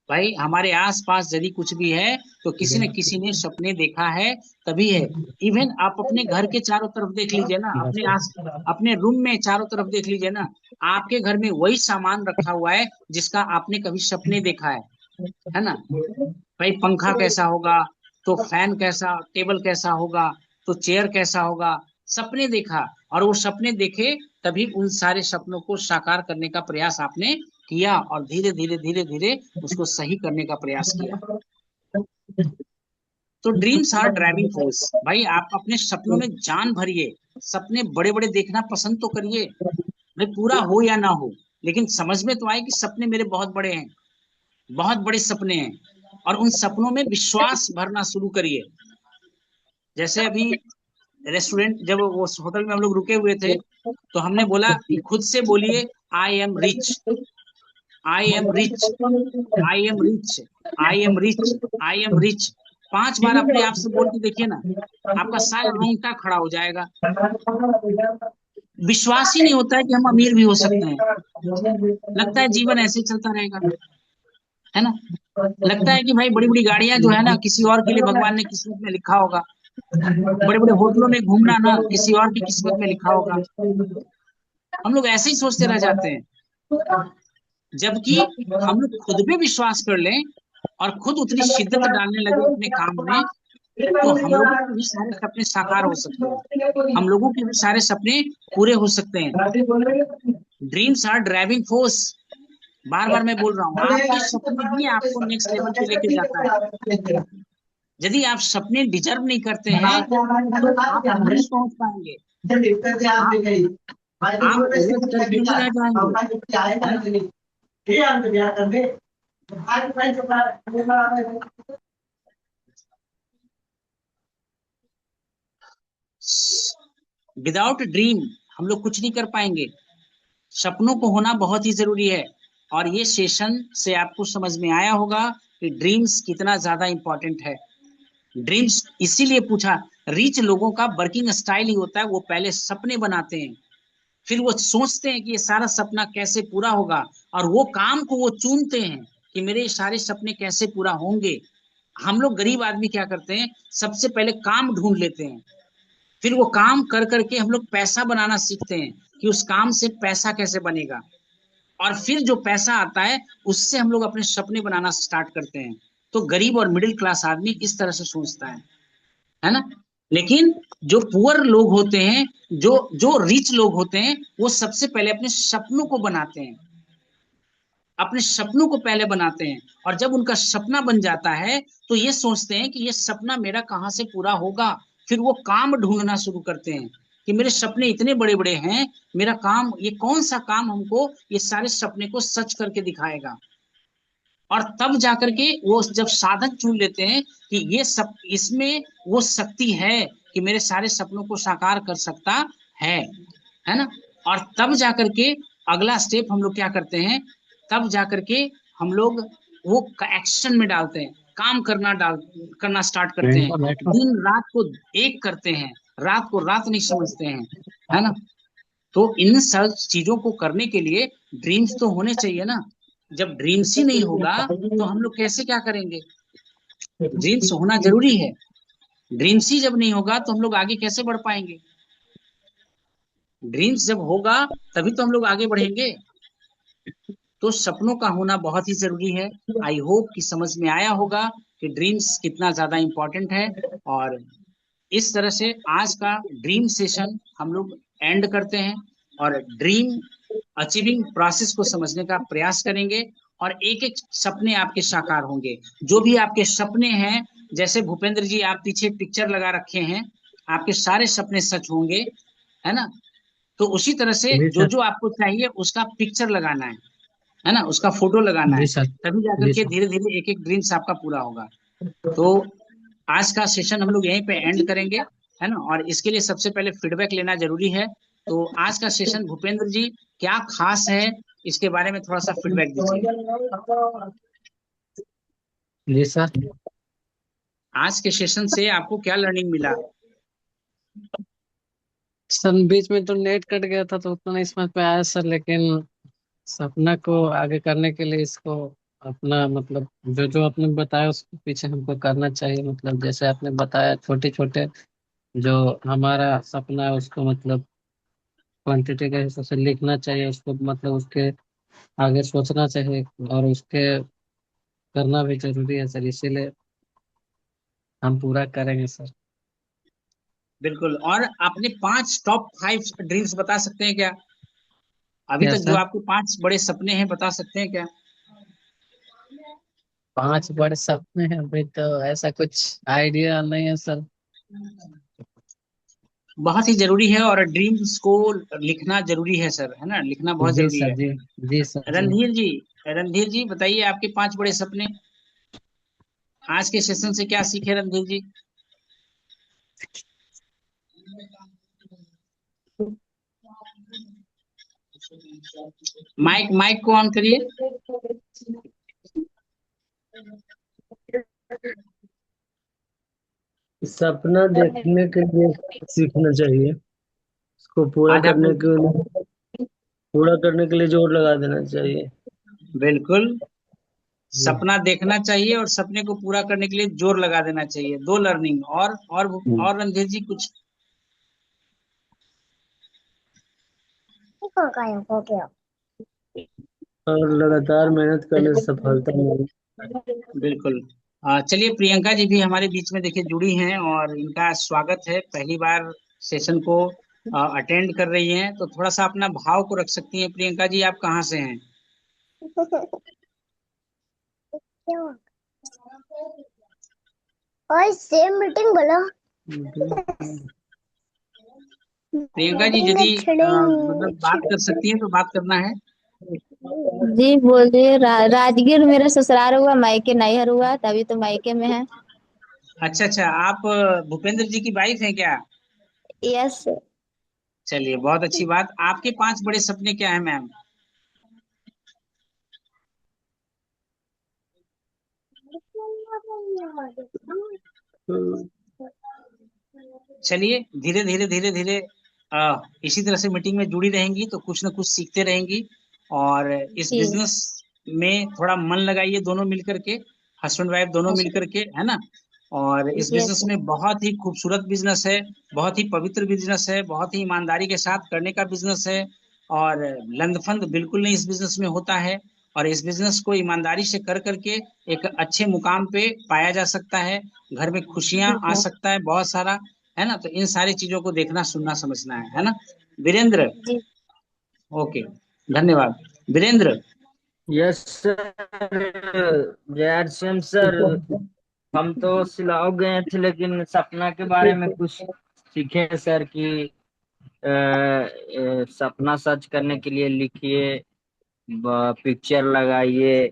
भाई हमारे आसपास यदि कुछ भी है तो किसी न किसी ने सपने देखा है तभी है। इवन आप अपने घर के चारों तरफ देख लीजिए ना, अपने रूम में चारों तरफ देख लीजिए ना, आपके घर में वही सामान रखा हुआ है जिसका आपने कभी सपने देखा है ना। भाई पंखा कैसा होगा, तो फैन कैसा, टेबल कैसा होगा, तो चेयर कैसा होगा, सपने देखा। और वो सपने देखे तभी उन सारे सपनों को साकार करने का प्रयास आपने किया, और धीरे धीरे धीरे धीरे उसको सही करने का प्रयास किया। तो ड्रीम्स आर ड्राइविंग फोर्स। भाई आप अपने सपनों में जान भरिए, सपने बड़े बड़े देखना पसंद तो करिए, भाई पूरा हो या ना हो, लेकिन समझ में तो आए कि सपने मेरे बहुत बड़े हैं, बहुत बड़े सपने हैं। और उन सपनों में विश्वास भरना शुरू करिए। जैसे अभी रेस्टोरेंट, जब वो होटल में हम लोग रुके हुए थे, तो हमने बोला कि खुद से बोलिए I am rich, I am rich, I am rich, I am rich, I am rich. 5 बार अपने आप से बोल के देखिए ना, आपका सारा रोंगटा खड़ा हो जाएगा। विश्वास ही नहीं होता है कि हम अमीर भी हो सकते हैं। लगता है जीवन ऐसे ही चलता रहेगा, है ना। लगता है कि भाई बड़ी बड़ी गाड़ियां जो है ना, किसी और के लिए भगवान ने किस्मत में लिखा होगा। बड़े बड़े होटलों में घूमना ना किसी और की किस्मत में लिखा होगा। हम लोग ऐसे ही सोचते रह जाते हैं, जबकि हम लोग खुद पे विश्वास कर लें और खुद उतनी शिद्दत डालने लगे अपने काम में, तो हम लोगों के भी सारे सपने साकार हो सकते हैं, हम लोगों के भी सारे सपने पूरे हो सकते हैं। Dreams are driving force. बार बार मैं बोल रहा हूँ, आपके सपने ही आपको नेक्स्ट लेवल पे लेके जाता है। यदि आप सपने डिजर्व नहीं करते हैं तो आप नहीं पहुंच पाएंगे, आप गलत करके ही रह जाएंगे। विदाउट ड्रीम हम लोग कुछ नहीं कर पाएंगे। सपनों को होना बहुत ही जरूरी है। और ये सेशन से आपको समझ में आया होगा कि ड्रीम्स कितना ज्यादा इंपॉर्टेंट है। ड्रीम्स इसीलिए पूछा, रिच लोगों का वर्किंग स्टाइल ही होता है, वो पहले सपने बनाते हैं, फिर वो सोचते हैं कि ये सारा सपना कैसे पूरा होगा, और वो काम को वो चुनते हैं कि मेरे सारे सपने कैसे पूरा होंगे। हम लोग गरीब आदमी क्या करते हैं, सबसे पहले काम ढूंढ लेते हैं, फिर वो काम कर करके हम लोग पैसा बनाना सीखते हैं कि उस काम से पैसा कैसे बनेगा, और फिर जो पैसा आता है उससे हम लोग अपने सपने बनाना स्टार्ट करते हैं। तो गरीब और मिडिल क्लास आदमी इस तरह से सोचता है ना। लेकिन जो पुअर लोग होते हैं, जो जो रिच लोग होते हैं, वो सबसे पहले अपने सपनों को बनाते हैं, अपने सपनों को पहले बनाते हैं। और जब उनका सपना बन जाता है तो ये सोचते हैं कि ये सपना मेरा कहाँ से पूरा होगा। फिर वो काम ढूंढना शुरू करते हैं कि मेरे सपने इतने बड़े बड़े हैं, मेरा काम, ये कौन सा काम हमको ये सारे सपने को सच करके दिखाएगा। और तब जाकर के वो जब साधन चुन लेते हैं कि ये सब, इसमें वो शक्ति है कि मेरे सारे सपनों को साकार कर सकता है ना। और तब जाकर के अगला स्टेप हम लोग क्या करते हैं, तब जाकर के हम लोग वो एक्शन में डालते हैं, काम करना स्टार्ट करते हैं, दिन रात को एक करते हैं, रात को रात नहीं समझते हैं, है ना। तो इन सब चीजों को करने के लिए ड्रीम्स तो होने चाहिए ना। जब ड्रीम्स ही नहीं होगा तो हम लोग कैसे क्या करेंगे। ड्रीम्स होना जरूरी है। ड्रीम्स ही जब नहीं होगा तो हम लोग आगे कैसे बढ़ पाएंगे? ड्रीम्स जब होगा तभी तो हम लोग आगे बढ़ेंगे। तो सपनों का होना बहुत ही जरूरी है। आई होप कि समझ में आया होगा कि ड्रीम्स कितना ज्यादा इंपॉर्टेंट है। और इस तरह से आज का ड्रीम सेशन हम लोग एंड करते हैं और ड्रीम अचीविंग प्रोसेस को समझने का प्रयास करेंगे। और एक एक सपने आपके साकार होंगे। जो भी आपके सपने हैं, जैसे भूपेंद्र जी आप पीछे पिक्चर लगा रखे हैं, आपके सारे सपने सच होंगे, है ना? तो उसी तरह से जी जो सर। जो आपको चाहिए उसका पिक्चर लगाना है ना, उसका फोटो लगाना जी है। सर। तभी जाकर जी के सर। धीरे धीरे एक एक ड्रीम्स आपका पूरा होगा। तो आज का सेशन हम लोग यहीं पे एंड करेंगे, है ना? और इसके लिए सबसे पहले फीडबैक लेना जरूरी है। तो आज का सेशन भूपेंद्र जी क्या खास है, इसके बारे में थोड़ा सा फीडबैक दीजिए। जी सर। आज के सेशन से आपको क्या लर्निंग मिला? सर बीच में तो नेट कट गया था तो उतना नहीं समझ में आया सर, लेकिन सपना को आगे करने के लिए इसको अपना मतलब जो जो आपने बताया उसके पीछे हमको करना चाहिए। मतलब जैसे आपने बताया छोटे छोटे जो हमारा सपना है उसको मतलब क्वांटिटी के हिसाब से लिखना चाहिए उसको, मतलब उसके आगे सोचना चाहिए और उसके करना भी जरूरी है सर, इसीलिए हम पूरा करेंगे सर। बिल्कुल। और आपने 5 टॉप 5 ड्रीम्स बता सकते हैं क्या? अभी क्या तक जो सर? आपके 5 बड़े सपने हैं बता सकते हैं क्या? 5 बड़े सपने हैं, अभी तो ऐसा कुछ आइडिया नहीं है सर। बहुत ही जरूरी है और ड्रीम्स को लिखना जरूरी है सर, है ना? लिखना बहुत जी जरूरी सर। है। जी। जी सर। जी। रणधीर जी, रणधीर जी बताइए आपके 5 बड़े सपने। आज के सेशन से क्या सीखे रणधीर जी? माइक माइक को ऑन करिए। सपना देखने के लिए सीखना चाहिए, उसको आज आपने पूरा करने के लिए जोर लगा देना चाहिए। बिल्कुल जी। सपना देखना चाहिए और सपने को पूरा करने के लिए जोर लगा देना चाहिए। 2 लर्निंग और रणधीर जी कुछ? और लगातार मेहनत करने से सफलता मिली। बिल्कुल। चलिए प्रियंका जी भी हमारे बीच में देखिए जुड़ी हैं और इनका स्वागत है, पहली बार सेशन को अटेंड कर रही हैं। तो थोड़ा सा अपना भाव को रख सकती हैं प्रियंका जी, आप कहाँ से हैं? और सेम मीटिंग बोलो। प्रियंका जी यदि मतलब बात कर सकती हैं तो बात करना है। जी बोलिए। राजगीर मेरा ससुराल हुआ, मायके नैहर हुआ, तभी तो मायके में है। अच्छा अच्छा, आप भूपेंद्र जी की वाइफ हैं क्या? यस। चलिए बहुत अच्छी बात। आपके 5 बड़े सपने क्या है मैम? चलिए धीरे धीरे धीरे धीरे इसी तरह से मीटिंग में जुड़ी रहेंगी तो कुछ ना कुछ सीखते रहेंगी। और इस जी। बिजनेस में थोड़ा मन लगाइए, दोनों मिलकर के, हस्बैंड वाइफ दोनों मिलकर के, है ना? और इस बिजनेस यस। में बहुत ही खूबसूरत बिजनेस है, बहुत ही पवित्र बिजनेस है, बहुत ही ईमानदारी के साथ करने का बिजनेस है। और लंदफंद बिल्कुल नहीं इस बिजनेस में होता है। और इस बिजनेस को ईमानदारी से कर करके एक अच्छे मुकाम पे पाया जा सकता है। घर में खुशियां आ सकता है बहुत सारा, है ना? तो इन सारी चीजों को देखना सुनना समझना है ना? वीरेंद्र, जी। ओके, धन्यवाद। Virendra, yes sir. जय श्याम सर। हम तो सिलाओ गए थे लेकिन सपना के बारे में कुछ सीखे सर कि सपना सच करने के लिए लिखिए, पिक्चर लगाइए,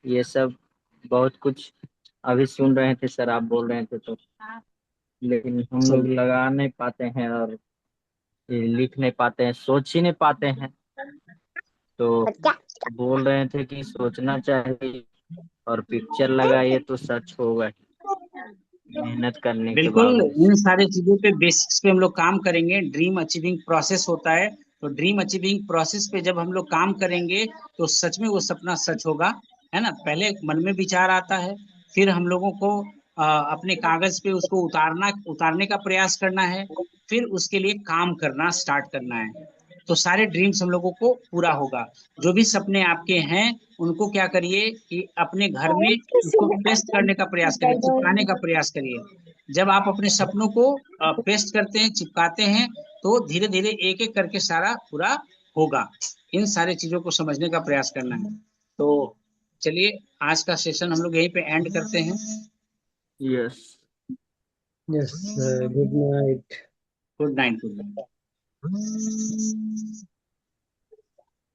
ये सब बहुत कुछ अभी सुन रहे थे सर, आप बोल रहे थे तो, लेकिन हम लोग चलिए लगा नहीं पाते हैं और ये लिख नहीं पाते हैं, सोच ही नहीं पाते हैं। तो बोल रहे थे कि सोचना चाहिए और पिक्चर लगाइए तो सच होगा ही, मेहनत करने के बिल्कुल इन बावजूद। सारी चीजों पे बेसिक्स पे हम लोग काम करेंगे। ड्रीम अचीविंग प्रोसेस होता है, तो ड्रीम अचीविंग प्रोसेस पे जब हम लोग काम करेंगे तो सच में वो सपना सच होगा, है ना? पहले मन में विचार आता है, फिर हम लोगों को अपने कागज पे उसको उतारने का प्रयास करना है, फिर उसके लिए काम करना स्टार्ट करना है। तो सारे ड्रीम्स हम लोगों को पूरा होगा। जो भी सपने आपके हैं उनको क्या करिए कि अपने घर में उसको पेस्ट करने का प्रयास करिए, चिपकाने का प्रयास करिए। जब आप अपने सपनों को पेस्ट करते हैं, चिपकाते हैं, तो धीरे धीरे एक एक करके सारा पूरा होगा। इन सारी चीजों को समझने का प्रयास करना है। तो चलिए आज का सेशन हम लोग यहीं पे एंड करते हैं। Yes. Yes, good night. Good night, good night.